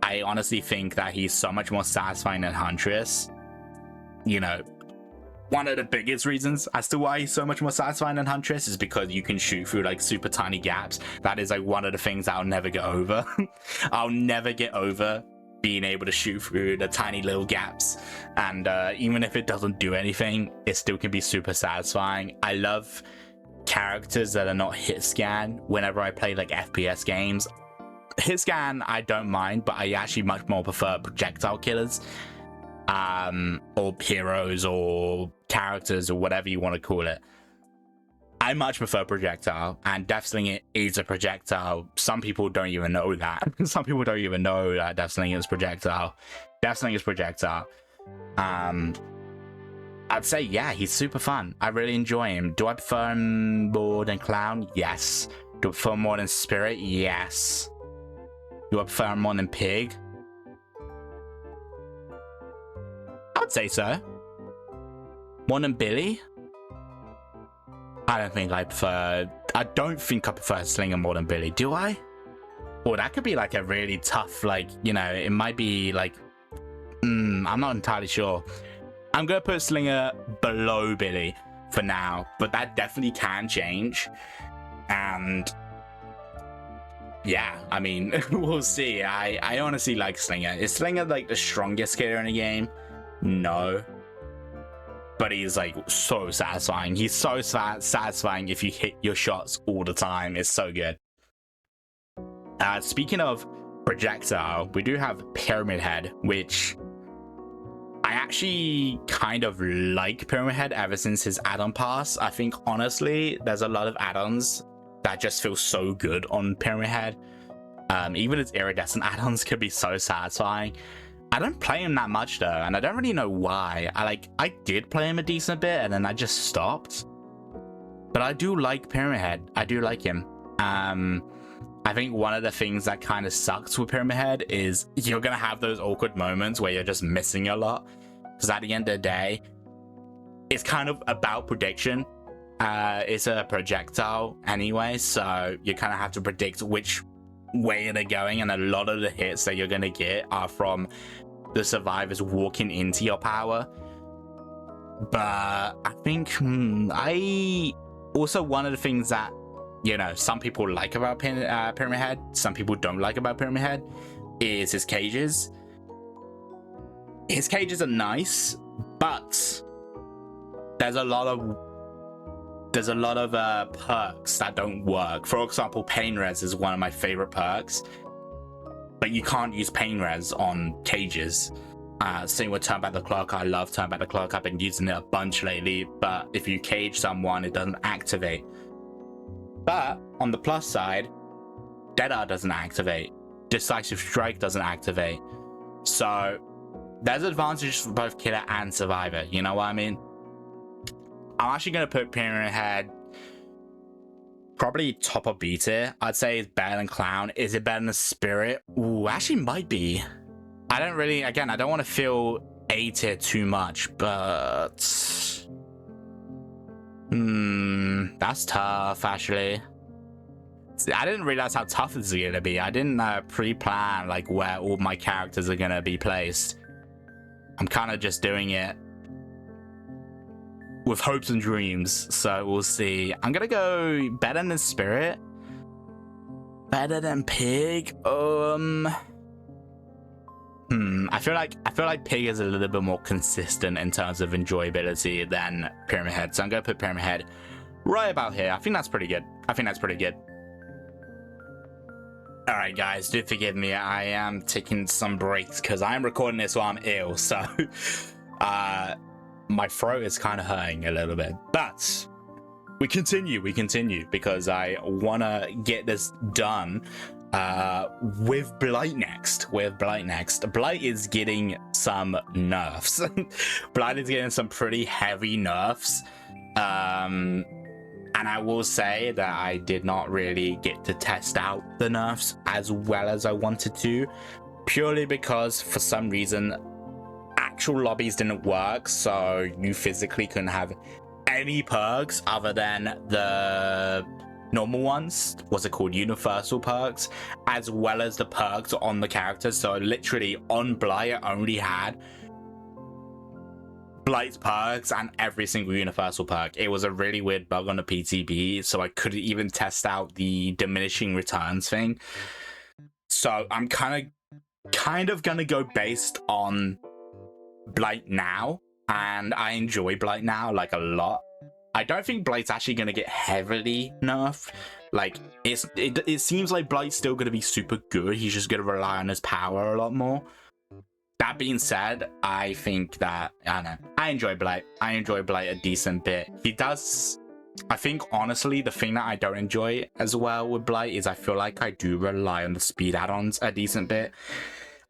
Speaker 1: I honestly think that he's so much more satisfying than Huntress. You know, one of the biggest reasons as to why he's so much more satisfying than Huntress is because you can shoot through like super tiny gaps. That is like one of the things I'll never get over. I'll never get over being able to shoot through the tiny little gaps, and even if it doesn't do anything, it still can be super satisfying. I love characters that are not hit scan whenever I play like FPS games. Hit scan I don't mind, but I actually much more prefer projectile killers, or heroes, or characters, or whatever you want to call it. I much prefer projectile, and Death Slinger is a projectile. Some people don't even know that. Some people don't even know that Death Slinger is projectile. Death Slinger is projectile. I'd say, yeah, he's super fun. I really enjoy him. Do I prefer him more than Clown? Yes. Do I prefer him more than Spirit? Yes. Do I prefer him more than Pig? I would say so. More than Billy? I don't think I prefer Slinger more than Billy, do I? Or that could be like a really tough, like, you know, it might be like, I'm not entirely sure. I'm gonna put Slinger below Billy for now, but that definitely can change. And yeah, I mean, we'll see. I honestly like Slinger. Is Slinger like the strongest killer in the game? No. But he's like so satisfying. He's so satisfying if you hit your shots all the time. It's so good. Speaking of projectile, we do have Pyramid Head, which I actually kind of like Pyramid Head ever since his add-on pass. I think honestly, there's a lot of add-ons that just feel so good on Pyramid Head. Even his iridescent add-ons could be so satisfying. I don't play him that much though, and I don't really know why. I did play him a decent bit, and then I just stopped. But I do like Pyramid Head. I do like him. I think one of the things that kind of sucks with Pyramid Head is you're gonna have those awkward moments where you're just missing a lot. Because at the end of the day, it's kind of about prediction. It's a projectile anyway, so you kind of have to predict which way they're going, and a lot of the hits that you're gonna get are from the survivors walking into your power. But I think I also, one of the things that, you know, some people like about Pyramid Head, some people don't like about Pyramid Head, is his cages. His cages are nice, but there's a lot of perks that don't work. For example, Pain Res is one of my favorite perks, but you can't use Pain Res on cages. Same with Turn Back the Clock. I love Turn Back the Clock. I've been using it a bunch lately, but if you cage someone, it doesn't activate. But on the plus side, Deadeye doesn't activate. Decisive Strike doesn't activate. So there's advantages for both killer and survivor. You know what I mean? I'm actually going to put Pyramid Head probably top of B tier. I'd say it's better than Clown. Is it better than Spirit? Ooh, actually might be. I don't really, again, I don't want to feel A tier too much, but that's tough, actually. I didn't realize how tough this is going to be. I didn't pre-plan like where all my characters are going to be placed. I'm kind of just doing it with hopes and dreams, so we'll see. I'm gonna go better than Spirit, better than Pig. I feel like Pig is a little bit more consistent in terms of enjoyability than Pyramid Head, so I'm gonna put Pyramid Head right about here. I think that's pretty good. All right, guys, do forgive me. I am taking some breaks because I'm recording this while I'm ill, so my throat is kind of hurting a little bit, but we continue because I want to get this done with Blight next. Blight is getting some nerfs. Blight is getting some pretty heavy nerfs. And I will say that I did not really get to test out the nerfs as well as I wanted to, purely because for some reason actual lobbies didn't work, so you physically couldn't have any perks other than the normal ones, what's it called, universal perks, as well as the perks on the characters. So literally on Blight I only had Blight's perks and every single universal perk. It was a really weird bug on the PTB, so I couldn't even test out the diminishing returns thing. So I'm kind of gonna go based on Blight now, and I enjoy Blight now like a lot. I don't think Blight's actually gonna get heavily nerfed. Like it seems like Blight's still gonna be super good. He's just gonna rely on his power a lot more. That being said, I think that I enjoy Blight. I enjoy Blight a decent bit. He does I think honestly, the thing that I don't enjoy as well with Blight is I feel like I do rely on the speed add-ons a decent bit.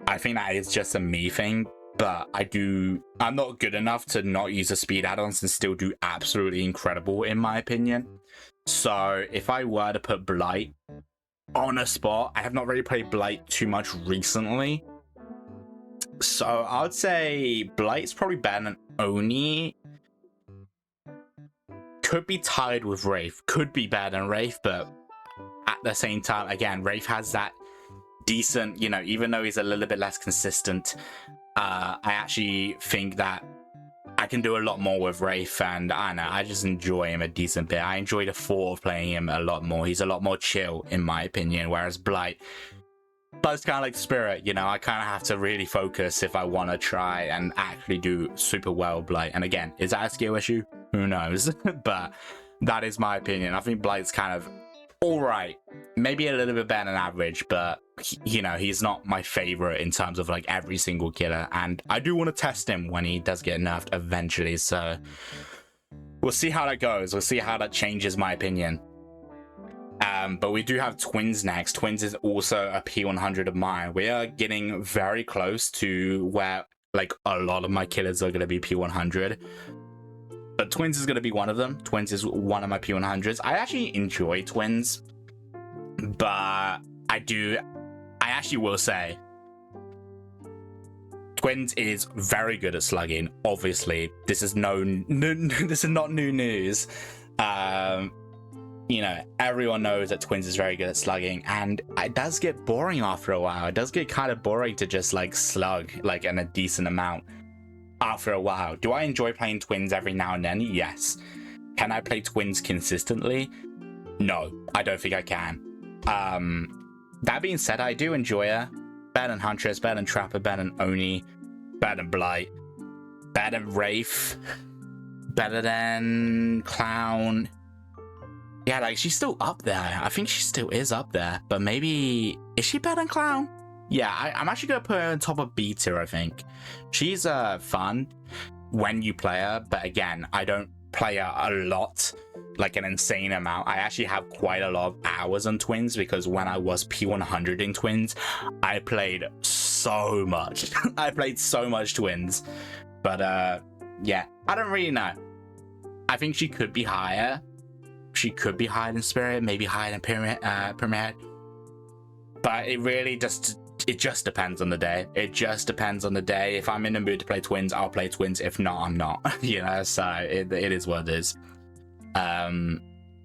Speaker 1: I think that is just a me thing, but I'm not good enough to not use the speed add-ons and still do absolutely incredible in my opinion. So if I were to put Blight on a spot, I have not really played Blight too much recently. So I would say Blight's probably better than Oni. Could be tied with Wraith, could be better than Wraith, but at the same time, again, Wraith has that decent, you know, even though he's a little bit less consistent, I actually think that I can do a lot more with Wraith, and I don't know, I just enjoy him a decent bit. I enjoy the thought of playing him a lot more. He's a lot more chill, in my opinion, whereas Blight, but it's kind of like Spirit, you know, I kind of have to really focus if I want to try and actually do super well Blight. And again, is that a skill issue? Who knows? But that is my opinion. I think Blight's kind of all right, maybe a little bit better than average, but you know, he's not my favorite in terms of like every single killer, and I do want to test him when he does get nerfed eventually, so we'll see how that goes. We'll see how that changes my opinion. But we do have Twins next. Twins is also a P100 of mine. We are getting very close to where like a lot of my killers are going to be P100. But Twins is going to be one of them. Twins is one of my P100s. I actually enjoy Twins, but I actually will say Twins is very good at slugging. Obviously, this is this is not new news. You know, everyone knows that Twins is very good at slugging, and it does get boring after a while. It does get kind of boring to just like slug like in a decent amount after a while. Do I enjoy playing Twins every now and then? Yes. Can I play Twins consistently? No, I don't think I can. That being said, I do enjoy her. Better than Huntress, better than Trapper, better than Oni, better than Blight, better than Wraith, better than Clown. Yeah, like she's still up there. I think she still is up there, but maybe is she better than Clown? Yeah, I'm actually gonna put her on top of B tier. I think she's fun when you play her, but again, I don't play her a lot, like an insane amount. I actually have quite a lot of hours on Twins because when I was P100 in Twins, I played so much. I played so much Twins, but yeah, I don't really know. I think she could be higher. She could be higher than Spirit, maybe higher than Pyramid. But it just depends on the day. It just depends on the day. If I'm in the mood to play Twins, I'll play Twins. If not, I'm not. You know, so it is what it is.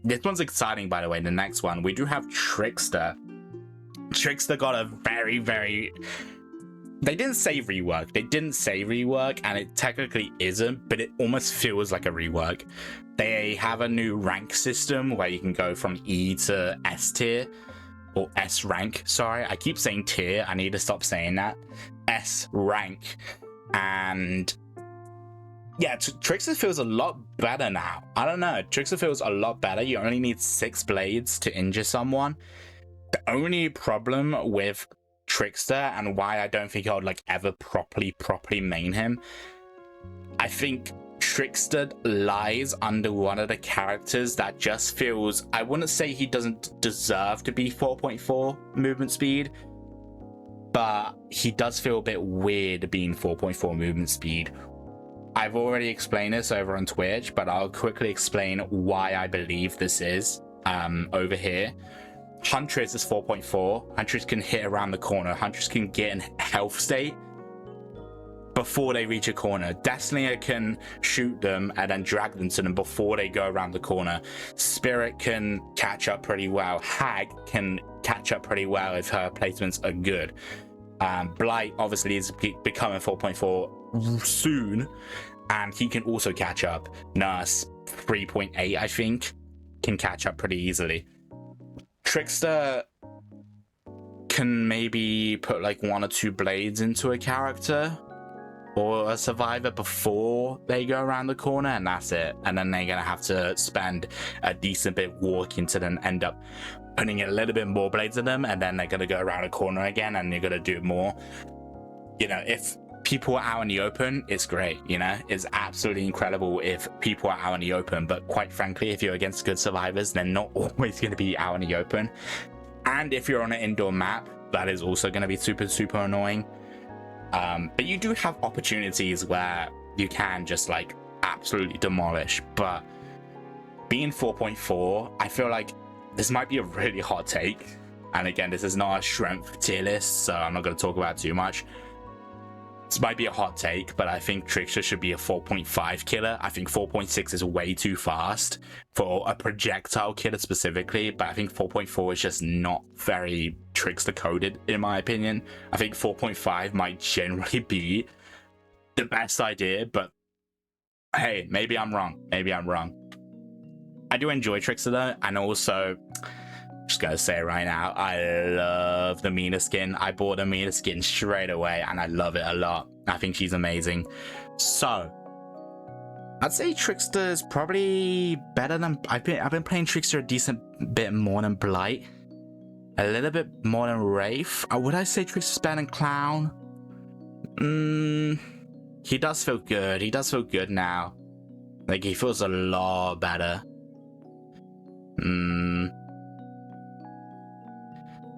Speaker 1: This one's exciting, by the way. The next one, we do have Trickster. Trickster got a very, very... They didn't say rework, and it technically isn't, but it almost feels like a rework. They have a new rank system where you can go from E to S tier, or S rank, sorry. I keep saying tier, I need to stop saying that. S rank. And yeah, Trickster feels a lot better now. I don't know, Trickster feels a lot better. You only need 6 blades to injure someone. The only problem with Trickster, and why I don't think I would like ever properly main him, I think Trickster lies under one of the characters that just feels, I wouldn't say he doesn't deserve to be 4.4 movement speed, but he does feel a bit weird being 4.4 movement speed. I've already explained this over on Twitch, but I'll quickly explain why I believe this is over here. Huntress is 4.4. Huntress can hit around the corner. Huntress can get in health state before they reach a corner. Deathslinger can shoot them and then drag them to them before they go around the corner. Spirit can catch up pretty well. Hag can catch up pretty well if her placements are good. Blight obviously is becoming 4.4 soon, and he can also catch up. Nurse 3.8, I think, can catch up pretty easily. Trickster can maybe put like 1 or 2 blades into a character or a survivor before they go around the corner, and that's it. And then they're gonna have to spend a decent bit walking to then end up putting a little bit more blades in them, and then they're gonna go around a corner again and you're gonna do more. You know, if people are out in the open, it's great, you know? It's absolutely incredible if people are out in the open, but quite frankly, if you're against good survivors, they're not always going to be out in the open. And if you're on an indoor map, that is also going to be super, super annoying. But you do have opportunities where you can just like absolutely demolish. But being 4.4, I feel like this might be a really hot take. And again, this is not a strength tier list, so I'm not going to talk about it too much. This might be a hot take, but I think Trickster should be a 4.5 killer. I think 4.6 is way too fast for a projectile killer specifically, but I think 4.4 is just not very Trickster coded, in my opinion. I think 4.5 might generally be the best idea, but hey, maybe I'm wrong. Maybe I'm wrong. I do enjoy Trickster though, and also, just gotta say right now, I love the Mina skin. I bought the Mina skin straight away and I love it a lot. I think she's amazing. So I'd say Trickster is probably better than I've been playing Trickster a decent bit more than Blight, a little bit more than Wraith. Would I say Trickster's better than Clown? He does feel good. He does feel good now. Like, he feels a lot better.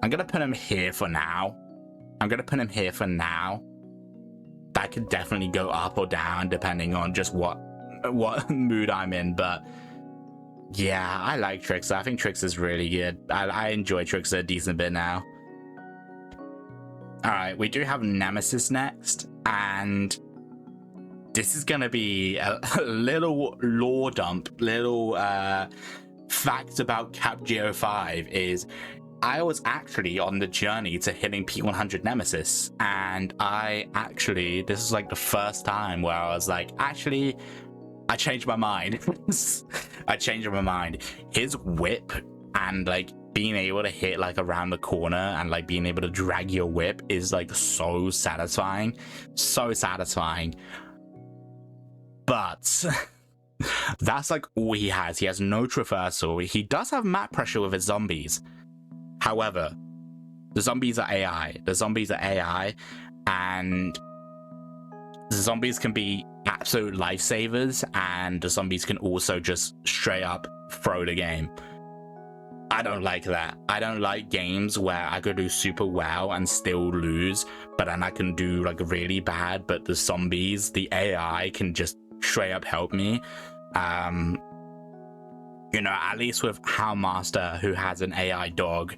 Speaker 1: I'm gonna put him here for now. That could definitely go up or down depending on just what mood I'm in, but yeah, I like Trickster. I think Trickster's really good. I enjoy Trickster a decent bit now. Alright, we do have Nemesis next, and this is gonna be a little lore dump, little fact about CapGeo5 is I was actually on the journey to hitting P100 Nemesis, and this is like the first time where I was like, actually, I changed my mind. His whip and like being able to hit like around the corner and like being able to drag your whip is like so satisfying. But that's like all he has. He has no traversal. He does have map pressure with his zombies. However, the zombies are AI. And the zombies can be absolute lifesavers, and the zombies can also just straight up throw the game. I don't like that. I don't like games where I could do super well and still lose, but then I can do like really bad, but the zombies, the AI can just straight up help me. You know, at least with Houndmaster, who has an AI dog,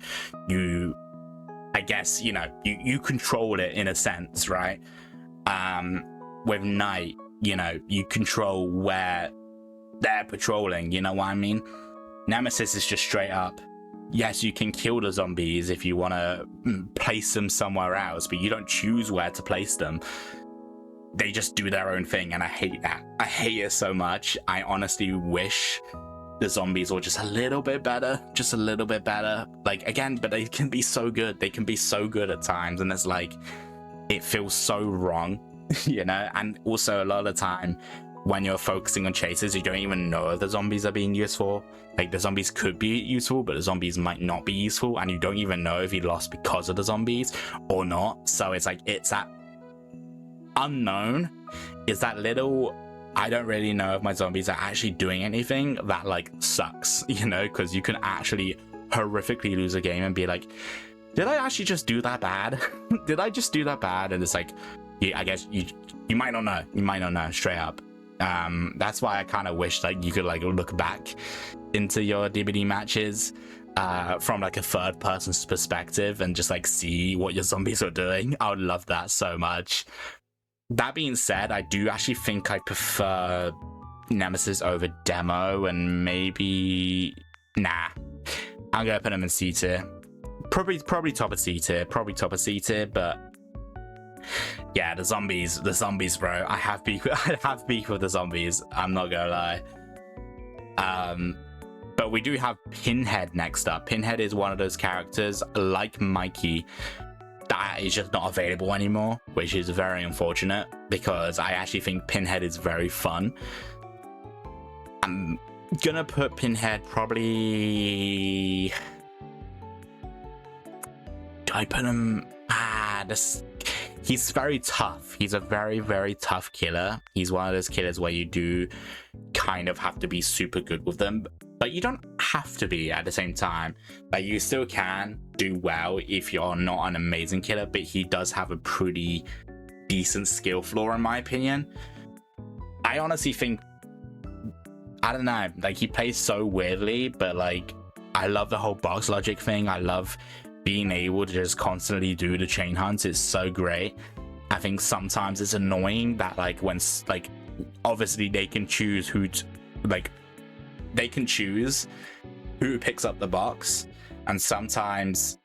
Speaker 1: I guess, you know, you control it in a sense, right? With Knight, you know, you control where they're patrolling, you know what I mean? Nemesis is just straight up, yes, you can kill the zombies if you want to place them somewhere else, but you don't choose where to place them. They just do their own thing, and I hate that. I hate it so much. I honestly wish the zombies were just a little bit better. Like, again, but they can be so good. They can be so good at times, and it's like, it feels so wrong, you know? And also, a lot of the time, when you're focusing on chases, you don't even know if the zombies are being useful. Like, the zombies could be useful, but the zombies might not be useful, and you don't even know if you lost because of the zombies or not. So it's like, it's that unknown, is that little, I don't really know if my zombies are actually doing anything, that like sucks, you know, because you can actually horrifically lose a game and be like, did I actually just do that bad? Did I just do that bad? And it's like, yeah, I guess you might not know straight up. That's why I kind of wish like you could like look back into your DBD matches from like a third person's perspective and just like see what your zombies are doing. I would love that so much. That being said, I do actually think I prefer Nemesis over Demo, and maybe I'm gonna put him in C tier. Probably top of C tier. But yeah, the zombies, bro. I have beef with the zombies. I'm not gonna lie. But we do have Pinhead next up. Pinhead is one of those characters like Mikey that is just not available anymore, which is very unfortunate because I actually think Pinhead is very fun. I'm gonna put Pinhead probably. Do I put him? he's very tough. He's a very, very tough killer. He's one of those killers where you do kind of have to be super good with them, but you don't have to be at the same time. Like, you still can do well if you're not an amazing killer, but he does have a pretty decent skill floor, in my opinion. I honestly think, I don't know, like, he plays so weirdly, but like, I love the whole box logic thing. I love being able to just constantly do the chain hunts. It's so great. I think sometimes it's annoying that, like, when, like, obviously they can choose who they can choose who picks up the box, and sometimes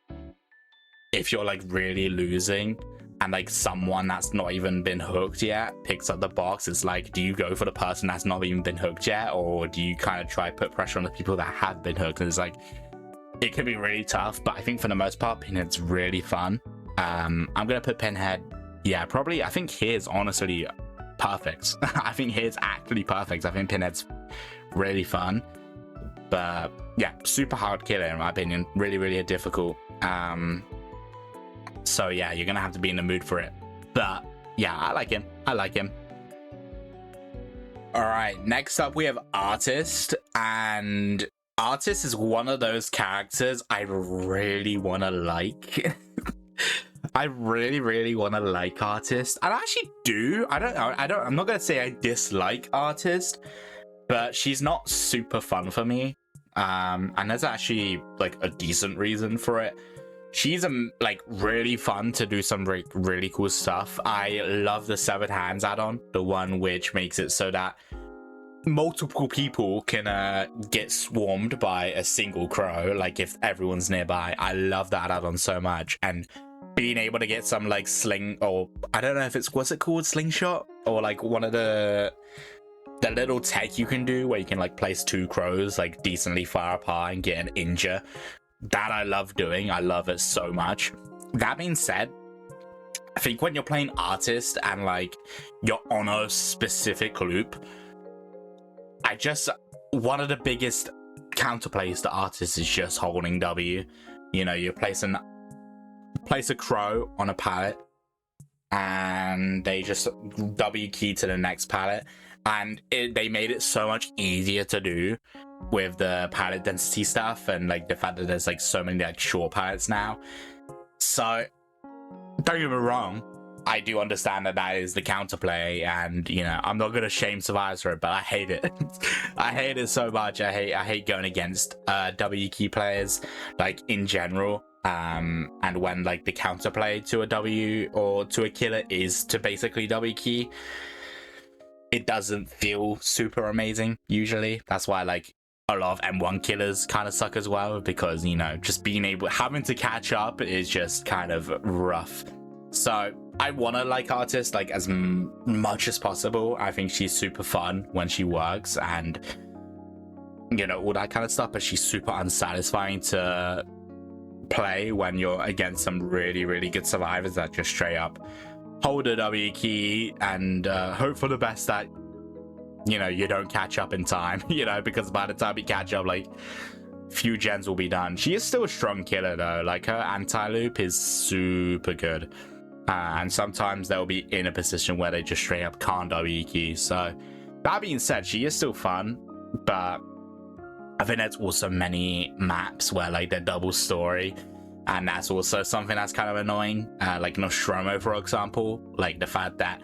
Speaker 1: if you're like really losing and like someone that's not even been hooked yet picks up the box, it's like, do you go for the person that's not even been hooked yet, or do you kind of try put pressure on the people that have been hooked? And it's like, it can be really tough, but I think for the most part, Pinhead's really fun. I'm gonna put Pinhead, yeah, probably. I think his honestly perfect. I think his actually perfect. I think Pinhead's really fun, but yeah, super hard killer in my opinion. Really, really difficult. So yeah, you're gonna have to be in the mood for it. But yeah, I like him. I like him. All right, next up we have Artist, and Artist is one of those characters I really want to like. I really, really want to like Artist. And I actually do. I'm not gonna say I dislike Artist, but she's not super fun for me. And there's actually like a decent reason for it. She's like really fun to do some really cool stuff. I love the Severed Hands add-on, the one which makes it so that multiple people can get swarmed by a single crow, like if everyone's nearby. I love that add-on so much, and being able to get some like sling, or I don't know if it's, what's it called, slingshot, or like one of the little tech you can do where you can like place two crows like decently far apart and get an injure. That I love doing. I love it so much. That being said, I think when you're playing Artist and like you're on a specific loop, one of the biggest counterplays to Artist is just holding W. You know, you place a crow on a pallet and they just W key to the next pallet, and they made it so much easier to do with the pallet density stuff, and like the fact that there's like so many like short pallets now. So don't get me wrong, I do understand that is the counterplay, and you know, I'm not gonna shame survivors for it, but I hate it. I hate it so much. I hate going against W key players, like in general. And when like the counterplay to a W or to a killer is to basically W key, it doesn't feel super amazing usually. That's why like a lot of M1 killers kind of suck as well, because you know, just having to catch up is just kind of rough. So I want to like Artist like as much as possible. I think she's super fun when she works, and you know, all that kind of stuff, but she's super unsatisfying to play when you're against some really, really good survivors that just straight up hold a W key and hope for the best that, you know, you don't catch up in time, you know, because by the time you catch up, like, few gens will be done. She is still a strong killer though. Like, her anti-loop is super good, and sometimes they'll be in a position where they just straight up can't W key. So that being said, she is still fun, but I think there's also many maps where like they're double story, and that's also something that's kind of annoying. Like Nostromo, for example, like the fact that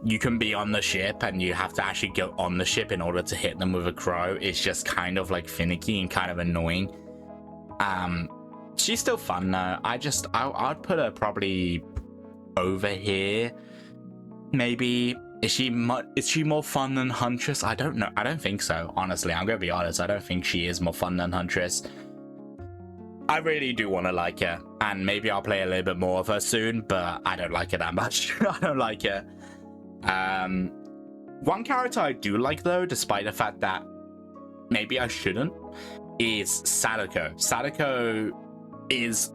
Speaker 1: you can be on the ship and you have to actually go on the ship in order to hit them with a crow is just kind of like finicky and kind of annoying. She's still fun though. I'd put her probably over here, maybe. Is she more fun than Huntress? I don't know. I don't think so, honestly. I'm gonna be honest. I don't think she is more fun than Huntress. I really do want to like her, and maybe I'll play a little bit more of her soon, but I don't like her that much. I don't like her. One character I do like though, despite the fact that maybe I shouldn't, is Sadako. Sadako is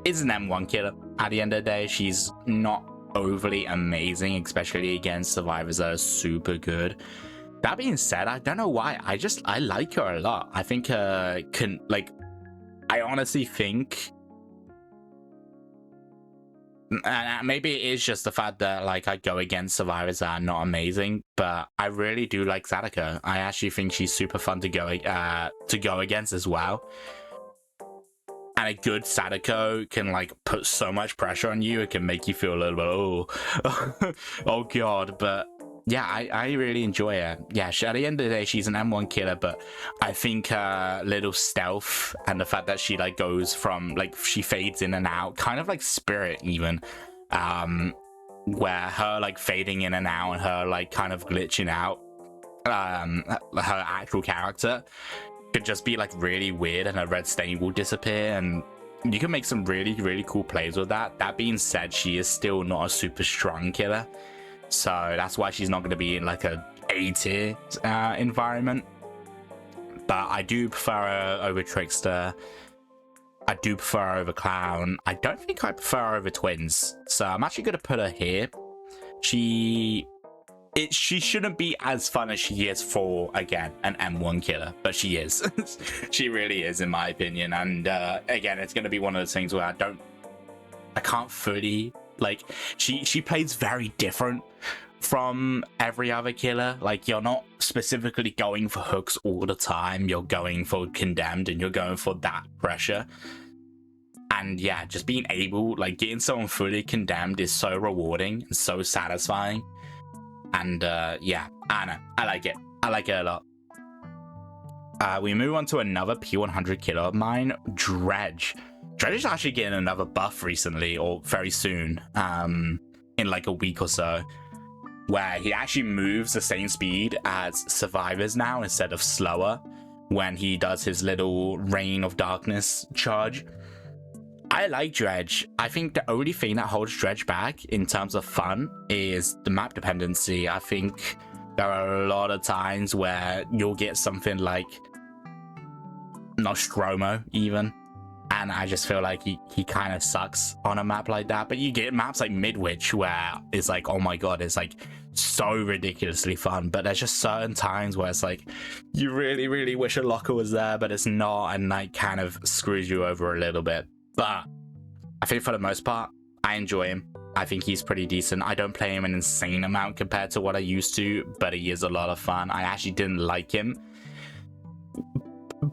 Speaker 1: an M1 killer. At the end of the day, she's not overly amazing, especially against survivors that are super good. That being said, I don't know why, I like her a lot. I think I honestly think And maybe it is just the fact that like I go against survivors that are not amazing, but I really do like Sadako. I actually think she's super fun to go against as well. And a good Sadako can like put so much pressure on you, it can make you feel a little bit oh god. But yeah, I really enjoy her. Yeah, at the end of the day, she's an M1 killer, but I think her little stealth and the fact that she like goes from like she fades in and out, kind of like Spirit even, where her like fading in and out and her like kind of glitching out, her actual character could just be like really weird and her red stain will disappear, and you can make some really cool plays with that. That being said, she is still not a super strong killer, so that's why she's not going to be in like a A-tier environment. But I do prefer her over Trickster. I do prefer her over Clown. I don't think I prefer her over Twins, so I'm actually going to put her here. She shouldn't be as fun as she is for, again, an M1 killer, but she is. She really is, in my opinion. And again, it's going to be one of those things where I can't fully, like, she plays very different from every other killer. Like, you're not specifically going for hooks all the time. You're going for Condemned and you're going for that pressure. And yeah, just being able, like, getting someone fully Condemned is so rewarding and so satisfying. And yeah, I know, I like it a lot. We move on to another P100 killer of mine, Dredge. Dredge is actually getting another buff recently, or very soon, in like a week or so, where he actually moves the same speed as survivors now instead of slower when he does his little Reign of Darkness charge. I like Dredge. I think the only thing that holds Dredge back in terms of fun is the map dependency. I think there are a lot of times where you'll get something like Nostromo even, and I just feel like he kind of sucks on a map like that. But you get maps like Midwich where it's like, oh my god, it's like so ridiculously fun. But there's just certain times where it's like you really wish a locker was there, but it's not, and like kind of screws you over a little bit. But I think for the most part, I enjoy him. I think he's pretty decent. I don't play him an insane amount compared to what I used to, but he is a lot of fun. I actually didn't like him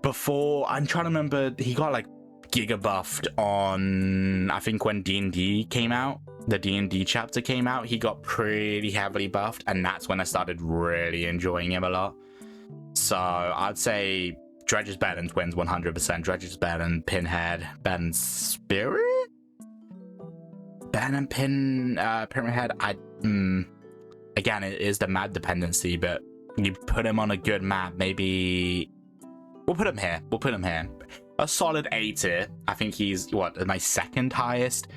Speaker 1: before. I'm trying to remember, he got like giga buffed on, I think when D&D came out, the D&D chapter came out, he got pretty heavily buffed, and that's when I started really enjoying him a lot. So I'd say Dredge is better than Twins 100%. Dredge is better than Pinhead, better than Spirit, better than Pyramid Head. Again, it is the map dependency, but you put him on a good map, maybe we'll put him here. A solid A tier. I think he's my second highest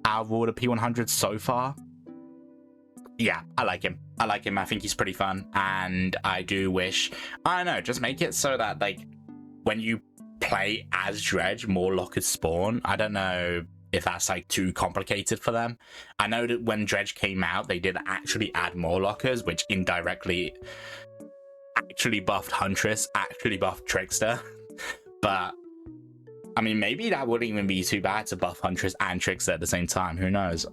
Speaker 1: out of all the P100s so far. Yeah, I like him. I think he's pretty fun, and I do wish, I don't know, just make it so that like when you play as Dredge, more lockers spawn. I don't know if that's like too complicated for them. I know that when Dredge came out, they did actually add more lockers, which indirectly actually buffed Huntress, actually buffed Trickster. But I mean, maybe that wouldn't even be too bad to buff Huntress and Trickster at the same time. Who knows?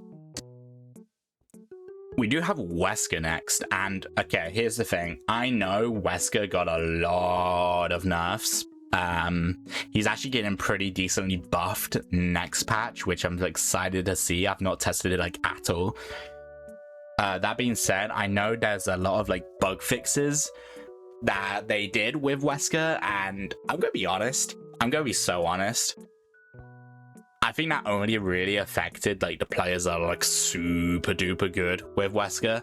Speaker 1: We do have Wesker next, and okay, here's the thing. I know Wesker got a lot of nerfs. He's actually getting pretty decently buffed next patch, which I'm excited to see. I've not tested it like at all. That being said, I know there's a lot of like bug fixes that they did with Wesker, and I'm gonna be honest. I'm gonna be so honest. I think that only really affected like the players that are like super duper good with Wesker.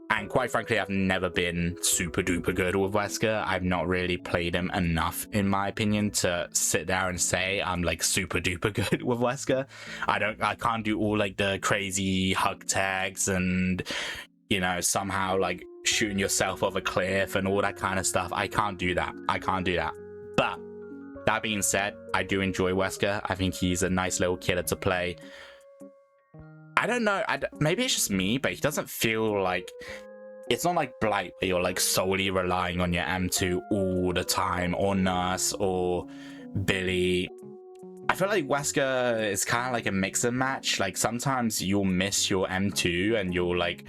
Speaker 1: And quite frankly, I've never been super duper good with Wesker. I've not really played him enough, in my opinion, to sit there and say I'm like super duper good with Wesker. I can't do all like the crazy hug tags and, you know, somehow like shooting yourself off a cliff and all that kind of stuff. I can't do that. But that being said, I do enjoy Wesker. I think he's a nice little killer to play. I don't know, maybe it's just me, but he doesn't feel like, it's not like Blight where you're like solely relying on your M2 all the time, or Nurse or Billy. I feel like Wesker is kind of like a mix and match. Like sometimes you'll miss your M2 and you'll like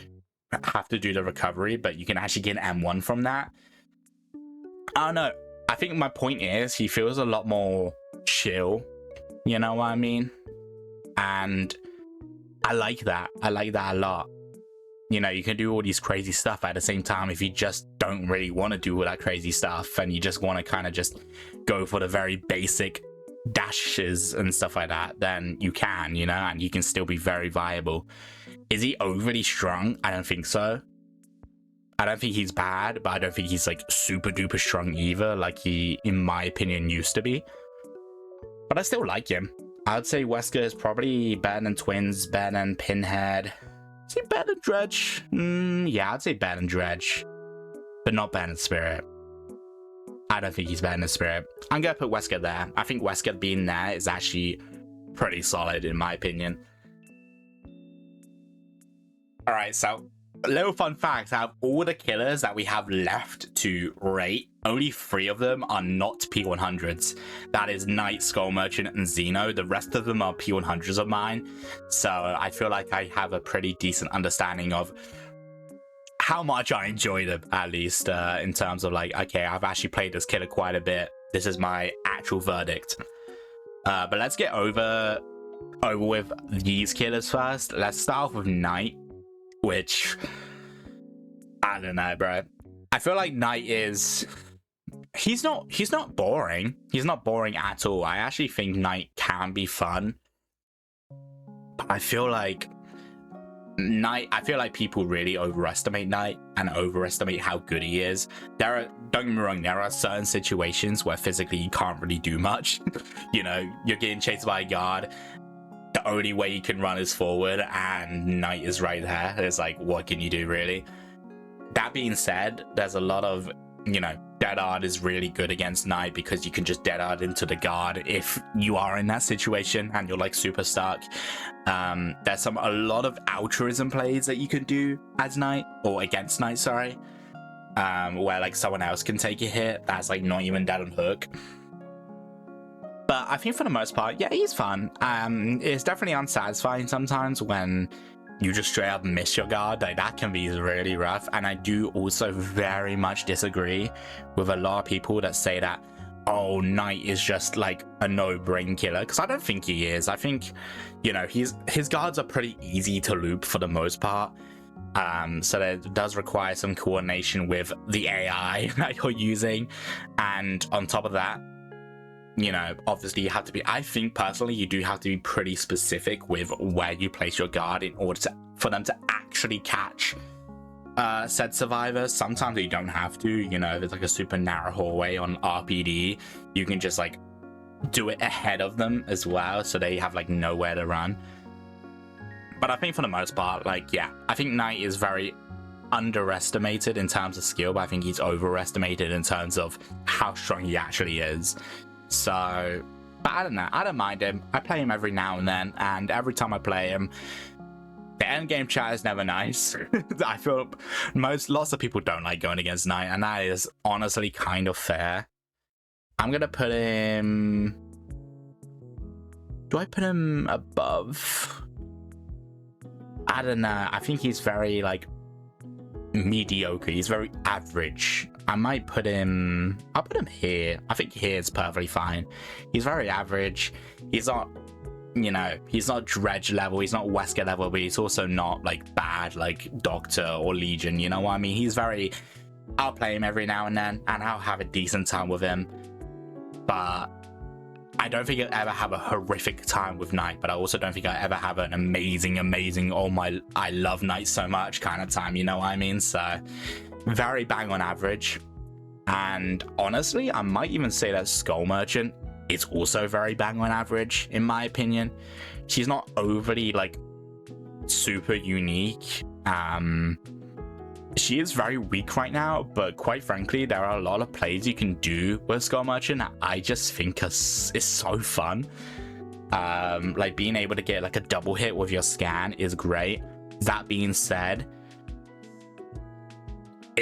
Speaker 1: have to do the recovery, but you can actually get an M1 from that. I don't know. I think my point is he feels a lot more chill. You know what I mean? And I like that. I like that a lot. You know, you can do all these crazy stuff at the same time if you just don't really want to do all that crazy stuff and you just want to kind of just go for the very basic dashes and stuff like that, then you can, you know, and you can still be very viable. Is he overly strong? I don't think so. I don't think he's bad, but I don't think he's like super duper strong either, like he, in my opinion, used to be. But I still like him. I would say Wesker is probably better than Twins, better than Pinhead. Is he better than Dredge? Yeah, I'd say better than Dredge, but not better than Spirit. I don't think he's better than Spirit. I'm gonna put Wesker there. I think Wesker being there is actually pretty solid in my opinion. All right, so a little fun fact, out of all the killers that we have left to rate, only 3 of them are not P100s. That is Knight, Skull Merchant, and Xeno. The rest of them are P100s of mine. So I feel like I have a pretty decent understanding of how much I enjoyed it, at least in terms of like, okay, I've actually played this killer quite a bit. This is my actual verdict. But let's get over with these killers first. Let's start off with Knight, which I don't know, bro. I feel like Knight is he's not boring. He's not boring at all. I actually think Knight can be fun. But I feel like people really overestimate Knight and overestimate how good he is. Don't get me wrong, there are certain situations where physically you can't really do much. You know, you're getting chased by a guard. The only way you can run is forward, and Knight is right there. It's like, what can you do, really? That being said, there's a lot of, you know, dead hard is really good against Knight because you can just dead hard into the guard if you are in that situation and you're like super stuck. There's a lot of altruism plays that you can do as Knight, or against Knight, sorry, where like someone else can take a hit that's like not even dead on hook. But I think for the most part, yeah, he's fun. It's definitely unsatisfying sometimes when you just straight up miss your guard. Like, that can be really rough. And I do also very much disagree with a lot of people that say that, oh, Knight is just like a no-brain killer, because I don't think he is. I think, you know, his guards are pretty easy to loop for the most part. So that does require some coordination with the AI that you're using. And on top of that, you know, obviously you have to be, I think personally you do have to be pretty specific with where you place your guard in order for them to actually catch said survivors. Sometimes you don't have to, you know, if it's like a super narrow hallway on RPD, you can just like do it ahead of them as well, so they have like nowhere to run. But I think for the most part, like, yeah, I think Knight is very underestimated in terms of skill, but I think he's overestimated in terms of how strong he actually is. So, but I don't know, I don't mind him. I play him every now and then, and every time I play him, the endgame chat is never nice. I feel lots of people don't like going against Knight, and that is honestly kind of fair. I'm gonna put him, do I put him above? I don't know, I think he's very like mediocre, he's very average. I might put him, I'll put him here. I think here is perfectly fine. He's very average. He's not, you know, he's not Dredge level, he's not Wesker level, but he's also not like bad like Doctor or Legion, you know what I mean? He's very, I'll play him every now and then and I'll have a decent time with him, but I don't think I'll ever have a horrific time with Knight, but I also don't think I'll ever have an amazing, oh my, I love Knight so much kind of time, you know what I mean? So very bang on average. And honestly, I might even say that Skull Merchant is also very bang on average in my opinion. She's not overly like super unique. She is very weak right now, but quite frankly, there are a lot of plays you can do with Skull Merchant that I just think is so fun. Like being able to get like a double hit with your scan is great. That being said,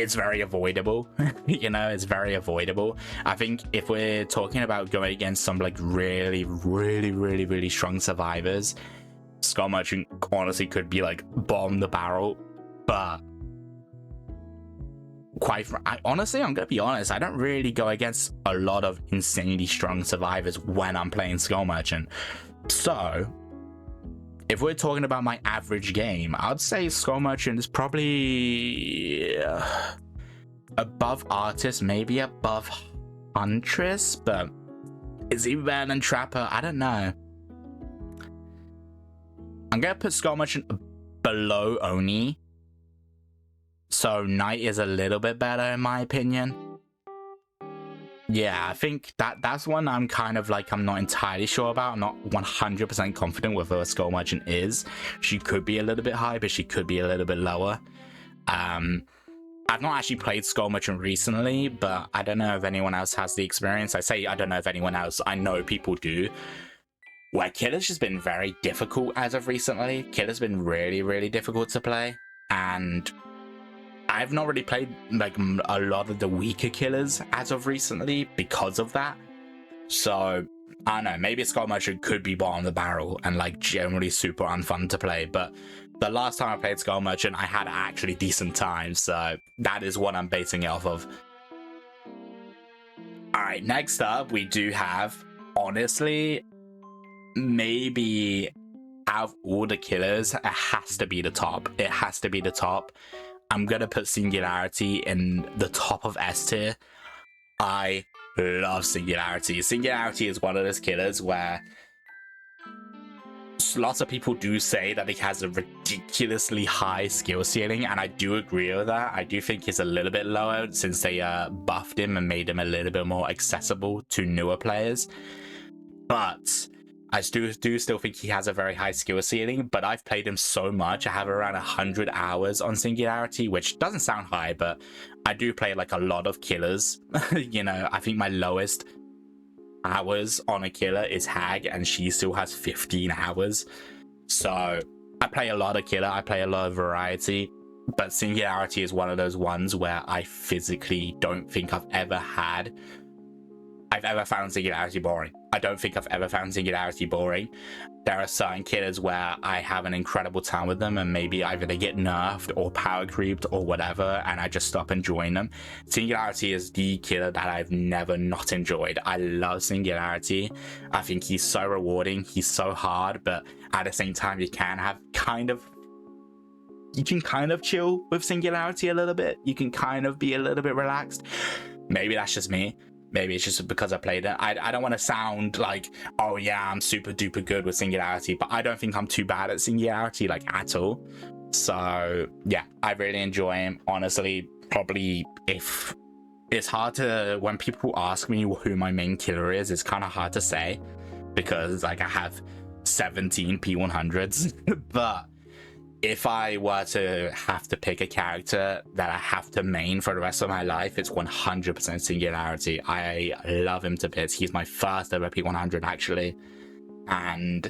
Speaker 1: it's very avoidable. You know, it's very avoidable. I think if we're talking about going against some like really strong survivors, Skull Merchant honestly could be like bomb the barrel. But honestly, I'm gonna be honest, I don't really go against a lot of insanely strong survivors when I'm playing Skull Merchant. So if we're talking about my average game, I'd say Skull Merchant is probably above Artist, maybe above Huntress, but is he better than Trapper? I don't know. I'm gonna put Skull Merchant below Oni. So Knight is a little bit better in my opinion. Yeah, I think that's one I'm kind of like, I'm not entirely sure about. I'm not 100% confident with where Skull Merchant is. She could be a little bit high, but she could be a little bit lower. I've not actually played Skull Merchant recently, but I don't know if anyone else has the experience. I say I don't know if anyone else, I know people do. Where Killer's just been very difficult as of recently. Killer's been really difficult to play, and I've not really played like a lot of the weaker Killers as of recently because of that. So I don't know, maybe Skull Merchant could be bottom of the barrel and like generally super unfun to play, but the last time I played Skull Merchant I had actually decent time, so that is what I'm basing it off of. Alright, next up we do have, honestly, maybe out of all the Killers, it has to be the top. It has to be the top. I'm gonna put Singularity in the top of S tier. I love Singularity. Singularity is one of those Killers where lots of people do say that he has a ridiculously high skill ceiling, and I do agree with that. I do think he's a little bit lower since they buffed him and made him a little bit more accessible to newer players. But I do still think he has a very high skill ceiling, but I've played him so much. I have around 100 hours on Singularity, which doesn't sound high, but I do play like a lot of Killers. You know, I think my lowest hours on a Killer is Hag, and she still has 15 hours. So I play a lot of Killer, I play a lot of variety, but Singularity is one of those ones where I physically don't think I've ever found Singularity boring. I don't think I've ever found Singularity boring. There are certain Killers where I have an incredible time with them, and maybe either they get nerfed or power creeped or whatever, and I just stop enjoying them. Singularity is the Killer that I've never not enjoyed. I love Singularity. I think he's so rewarding. He's so hard, but at the same time, you can kind of chill with Singularity a little bit. You can kind of be a little bit relaxed. Maybe that's just me. Maybe it's just because I played it. I don't want to sound like, oh yeah, I'm super duper good with Singularity, but I don't think I'm too bad at Singularity, like, at all. So yeah, I really enjoy him. Honestly, probably, if it's hard to, when people ask me who my main Killer is, it's kind of hard to say because like I have 17 P100s. But if I were to have to pick a character that I have to main for the rest of my life, it's 100% Singularity. I love him to bits. He's my first ever P100 actually, and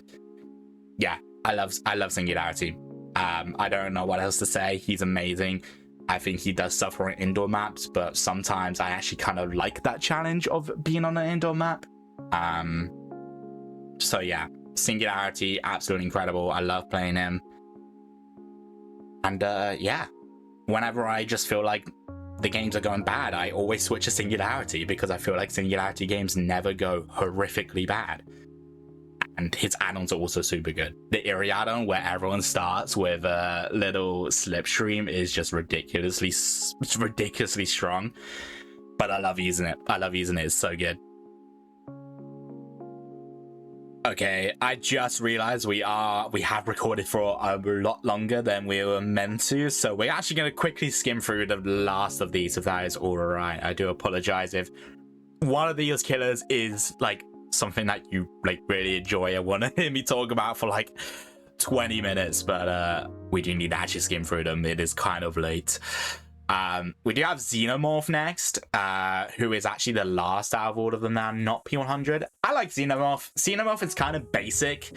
Speaker 1: yeah, I love Singularity. I don't know what else to say. He's amazing. I think he does suffer on indoor maps, but sometimes I actually kind of like that challenge of being on an indoor map. So yeah, Singularity, absolutely incredible. I love playing him. And yeah, whenever I just feel like the games are going bad, I always switch to Singularity because I feel like Singularity games never go horrifically bad. And his add-ons are also super good. The Eerie add-on, where everyone starts with a little slipstream, is just ridiculously strong. But I love using it. It's so good. Okay, I just realized we have recorded for a lot longer than we were meant to, so we're actually going to quickly skim through the last of these, if that is all right. I do apologize if one of these Killers is like something that you like really enjoy and want to hear me talk about for like 20 minutes, but we do need to actually skim through them. It is kind of late. We do have Xenomorph next, who is actually the last out of all of them now, not P100. I like Xenomorph. Xenomorph is kind of basic.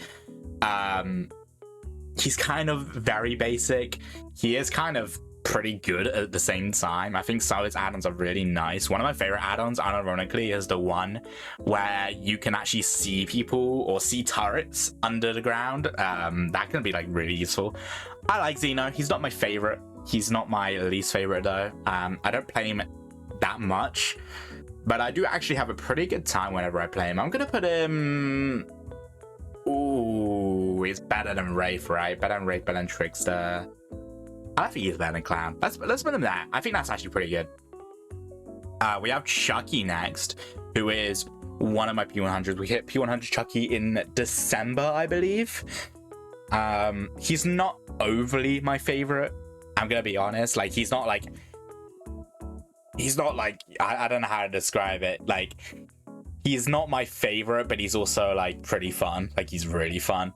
Speaker 1: He's kind of very basic. He is kind of pretty good at the same time. I think some of its add-ons are really nice. One of my favorite add-ons, unironically, is the one where you can actually see people or see turrets under the ground. That can be like really useful. I like Xeno. He's not my favorite. He's not my least favorite though. I don't play him that much, but I do actually have a pretty good time whenever I play him. I'm gonna put him. Ooh, he's better than Wraith, right? Better than Wraith, better than Trickster. I think he's better than Clown. Let's put him there. I think that's actually pretty good. We have Chucky next, who is one of my P100s. We hit P100 Chucky in December, I believe. He's not overly my favorite. I'm gonna be honest. Like, he's not like I don't know how to describe it. Like, he's not my favorite, but he's also like pretty fun. Like, he's really fun.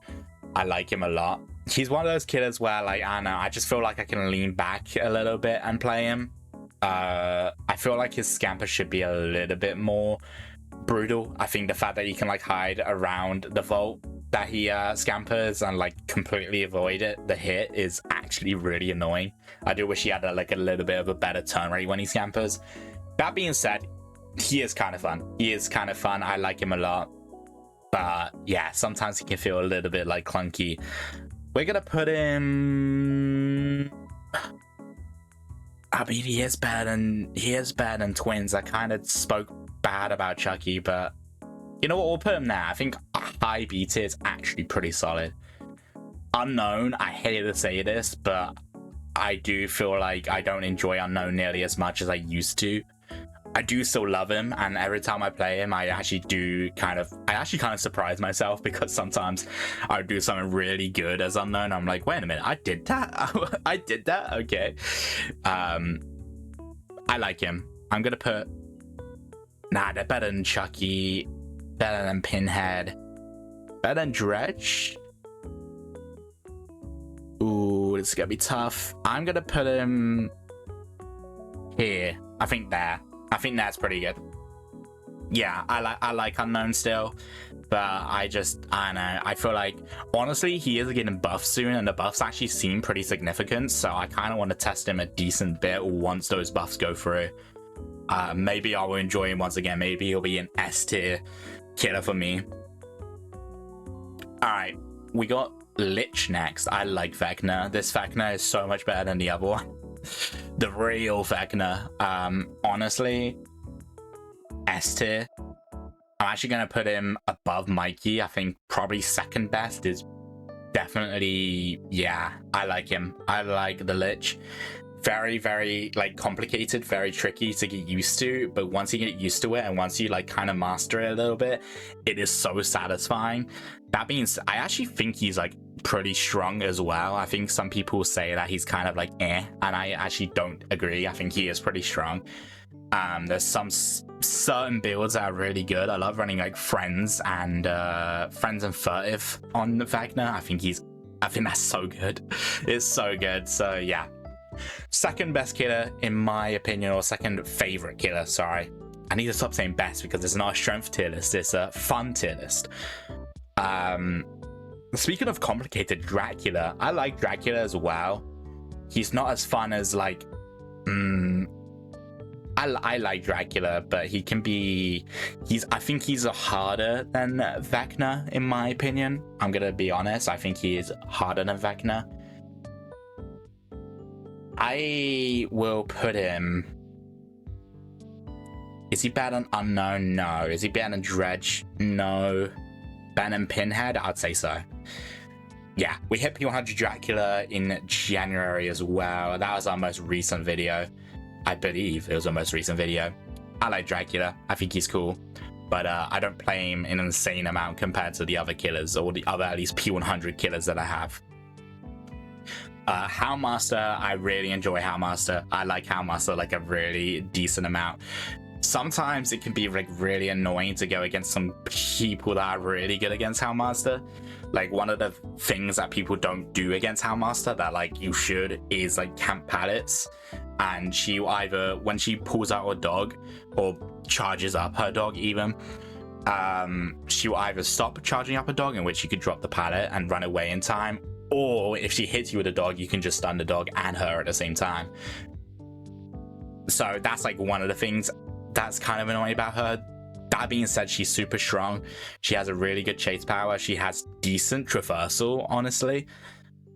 Speaker 1: I like him a lot. He's one of those killers where, like, I don't know, I just feel like I can lean back a little bit and play him. I feel like his scamper should be a little bit more brutal. I think the fact that he can like hide around the vault that he scampers and like completely avoid the hit is actually really annoying. I do wish he had like a little bit of a better turn rate when he scampers. That being said, he is kind of fun. I like him a lot. But yeah, sometimes he can feel a little bit like clunky. We're gonna put him. I mean, he is better than Twins. I kind of spoke bad about Chucky, but you know what? We'll put him there. I think high B tier is actually pretty solid. Unknown, I hate to say this, but I do feel like I don't enjoy Unknown nearly as much as I used to. I do still love him, and every time I play him, I actually kind of surprise myself, because sometimes I would do something really good as Unknown. I'm like, wait a minute, I did that? I did that? Okay. I like him. I'm gonna put... Nah, they're better than Chucky, better than Pinhead, better than Dredge. Ooh, this is gonna be tough. I'm gonna put him here. I think that's pretty good. Yeah, I like Unknown still, but I don't know. I feel like, honestly, he is getting buffed soon, and the buffs actually seem pretty significant, so I kind of want to test him a decent bit once those buffs go through. Maybe I will enjoy him once again. Maybe he'll be an S tier killer for me. Alright, we got Lich next. I like Vecna. This Vecna is so much better than the other one. The real Vecna. Honestly, S tier. I'm actually gonna put him above Mikey. I think probably second best is definitely, yeah, I like him. I like the Lich. Very, very like complicated, very tricky to get used to, but once you get used to it and once you like kind of master it a little bit, it is so satisfying. That means I actually think he's like pretty strong as well. I think some people say that he's kind of like and I actually don't agree. I think he is pretty strong. There's some certain builds that are really good. I love running like friends and furtive on Vecna. I think that's so good. It's so good. So yeah, second best killer in my opinion, or second favorite killer, sorry. I need to stop saying best because it's not a strength tier list, it's a fun tier list. Speaking of complicated, Dracula. I like Dracula as well. He's not as fun as like I like Dracula, but he can be I think he's harder than Vecna in my opinion. I'm gonna be honest, I think he is harder than Vecna. I will put him... Is he better than Unknown? No. Is he better than Dredge? No. Better than Pinhead? I'd say so. Yeah, we hit P100 Dracula in January as well. That was our most recent video. I believe it was our most recent video. I like Dracula. I think he's cool. But I don't play him in an insane amount compared to the other killers, or the other at least P100 killers that I have. Houndmaster, I really enjoy Houndmaster. I like Houndmaster like a really decent amount. Sometimes it can be like really annoying to go against some people that are really good against Houndmaster. Like, one of the things that people don't do against Houndmaster that like you should is like camp pallets. And she either, when she pulls out her dog or charges up her dog even, she will either stop charging up a dog, in which you could drop the pallet and run away in time, Or if she hits you with a dog, you can just stun the dog and her at the same time. So that's like one of the things that's kind of annoying about her. That being said, she's super strong. She has a really good chase power. She has decent traversal, honestly.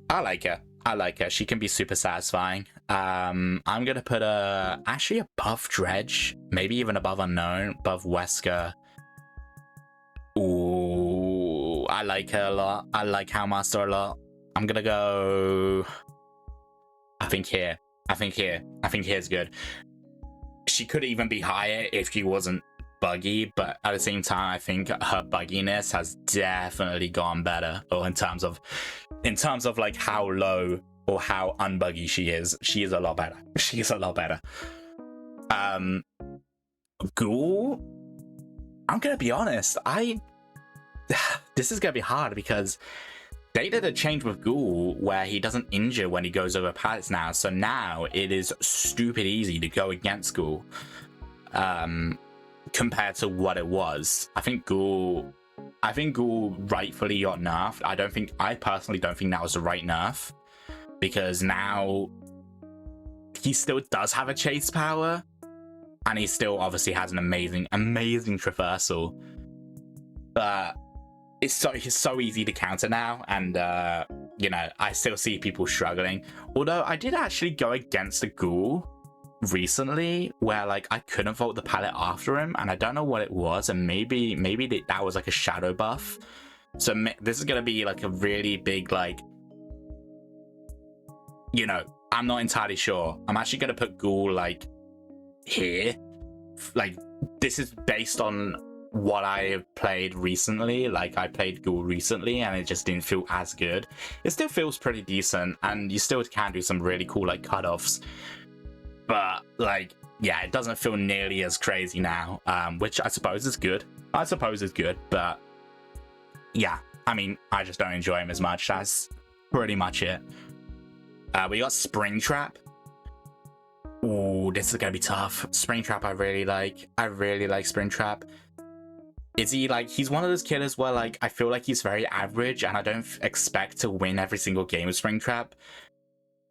Speaker 1: I like her. I like her. She can be super satisfying. I'm gonna put her actually above Dredge, maybe even above Unknown, above Wesker. Ooh, I like her a lot. I like Houndmaster a lot. I'm gonna go, I think here. I think here's good. She could even be higher if she wasn't buggy, but at the same time, I think her bugginess has definitely gone better. Or in terms of like how low or how unbuggy she is a lot better. She's a lot better. Ghoul, I'm gonna be honest, this is gonna be hard because they did a change with Ghoul where he doesn't injure when he goes over pallets now. So now it is stupid easy to go against Ghoul compared to what it was. I think Ghoul rightfully got nerfed. I personally don't think that was the right nerf, because now he still does have a chase power and he still obviously has an amazing traversal. But he's so easy to counter now, and you know, I still see people struggling. Although I did actually go against the Ghoul recently where like I couldn't vault the pallet after him, and I don't know what it was, and maybe that was like a shadow buff. So this is gonna be like a really big, like, you know, I'm not entirely sure. I'm actually gonna put Ghoul like here. Like, this is based on what I have played recently. Like, I played Ghoul recently and it just didn't feel as good. It still feels pretty decent, and you still can do some really cool like cutoffs, but like, yeah, it doesn't feel nearly as crazy now, which I suppose is good. But yeah, I mean, I just don't enjoy him as much. That's pretty much it. We got Springtrap. Ooh, this is gonna be tough. Springtrap, I really like Springtrap. Is he like, he's one of those killers where like I feel like he's very average and I don't expect to win every single game with Springtrap.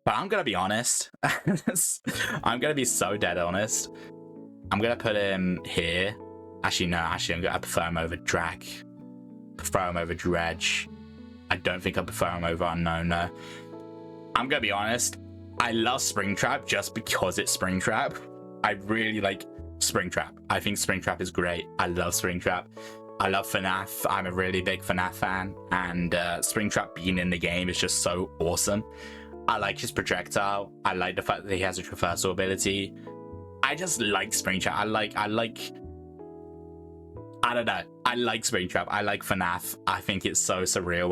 Speaker 1: But I'm gonna be honest. I'm gonna be so dead honest. I'm gonna put him here. Actually, no, I prefer him over Drac. Prefer him over Dredge. I don't think I prefer him over Unknown, no. I'm gonna be honest. I love Springtrap just because it's Springtrap. I really like Springtrap. I think Springtrap is great. I love Springtrap. I love FNAF. I'm a really big FNAF fan, and Springtrap being in the game is just so awesome. I like his projectile. I like the fact that he has a traversal ability. I just like Springtrap. I don't know. I like Springtrap. I like FNAF. I think it's so surreal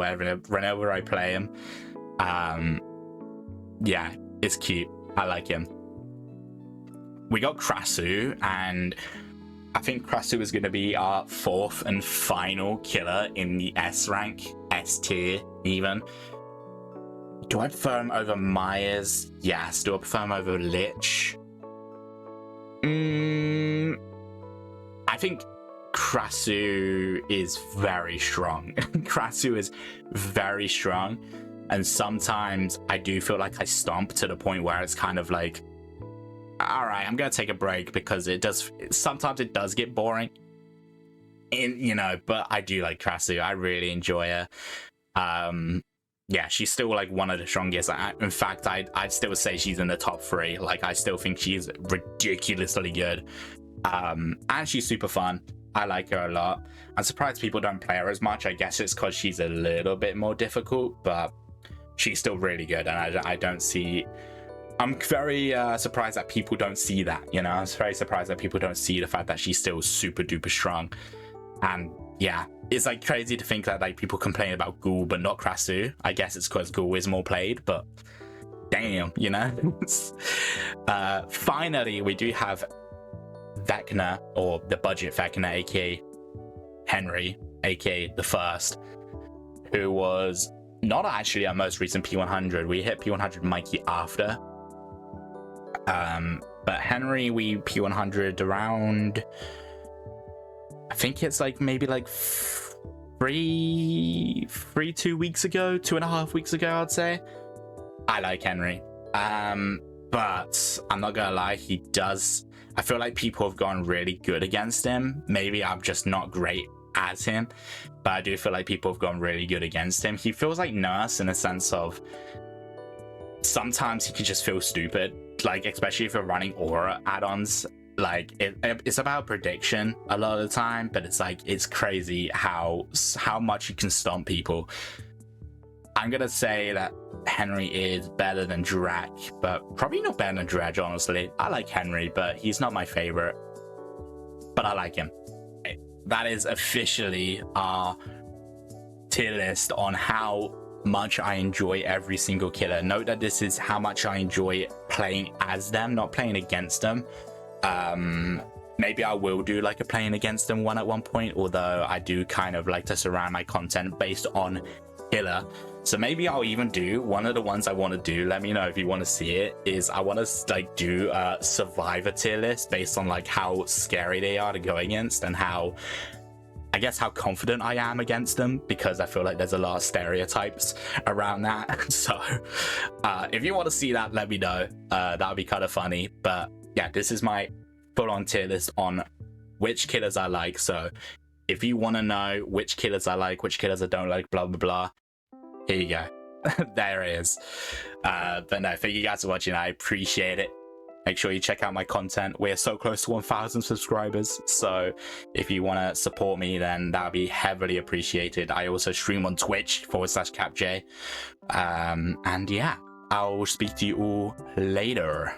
Speaker 1: whenever I play him. Yeah, it's cute. I like him. We got Krasu, and I think Krasu is going to be our fourth and final killer in the S rank, S tier even. Do I prefer him over Myers? Yes. Do I prefer him over Lich? I think Krasu is very strong. Krasu is very strong, and sometimes I do feel like I stomp to the point where it's kind of like, all right, I'm gonna take a break, because sometimes it does get boring, you know. But I do like Krasu. I really enjoy her. Yeah, she's still like one of the strongest. In fact, I'd still say she's in the top 3. Like, I still think she's ridiculously good. And she's super fun. I like her a lot. I'm surprised people don't play her as much. I guess it's because she's a little bit more difficult, but she's still really good. And I don't see... I'm very surprised that people don't see that, you know? I'm very surprised that people don't see the fact that she's still super duper strong. And yeah, it's like crazy to think that like people complain about Ghoul but not Krasu. I guess it's because Ghoul is more played, but damn, you know? Finally, we do have Vecna, or the budget Vecna, aka Henry, aka the First, who was not actually our most recent P100. We hit P100 Mikey after. But Henry, we P100 around, I think it's like maybe like 3 maybe 2 weeks ago, 2.5 weeks ago, I'd say. I like Henry. But I'm not gonna lie, I feel like people have gone really good against him. Maybe I'm just not great as him, but I do feel like people have gone really good against him. He feels like Nurse in a sense of sometimes he can just feel stupid, like especially if you're running aura add-ons. Like it's about prediction a lot of the time, but it's like it's crazy how much you can stomp people. I'm gonna say that Henry is better than Drac, but probably not better than Dredge, honestly. I like Henry, but he's not my favorite, but I like him. That is officially our tier list on how much I enjoy every single killer. Note that this is how much I enjoy playing as them, not playing against them. Maybe I will do like a playing against them one at one point, although I do kind of like to surround my content based on killer. So maybe I'll even do one of the ones I want to do. Let me know if you want to see it. Is I want to like do a survivor tier list based on like how scary they are to go against and how, I guess, how confident I am against them, because I feel like there's a lot of stereotypes around that. So if you want to see that, let me know. That would be kind of funny. But yeah, this is my full-on tier list on which killers I like. So if you want to know which killers I like, which killers I don't like, blah blah blah, here you go. There it is. But no, thank you guys for watching. I appreciate it. Make sure you check out my content. We're so close to 1,000 subscribers, so if you want to support me, then that would be heavily appreciated. I also stream on Twitch /CapJ. And yeah, I'll speak to you all later.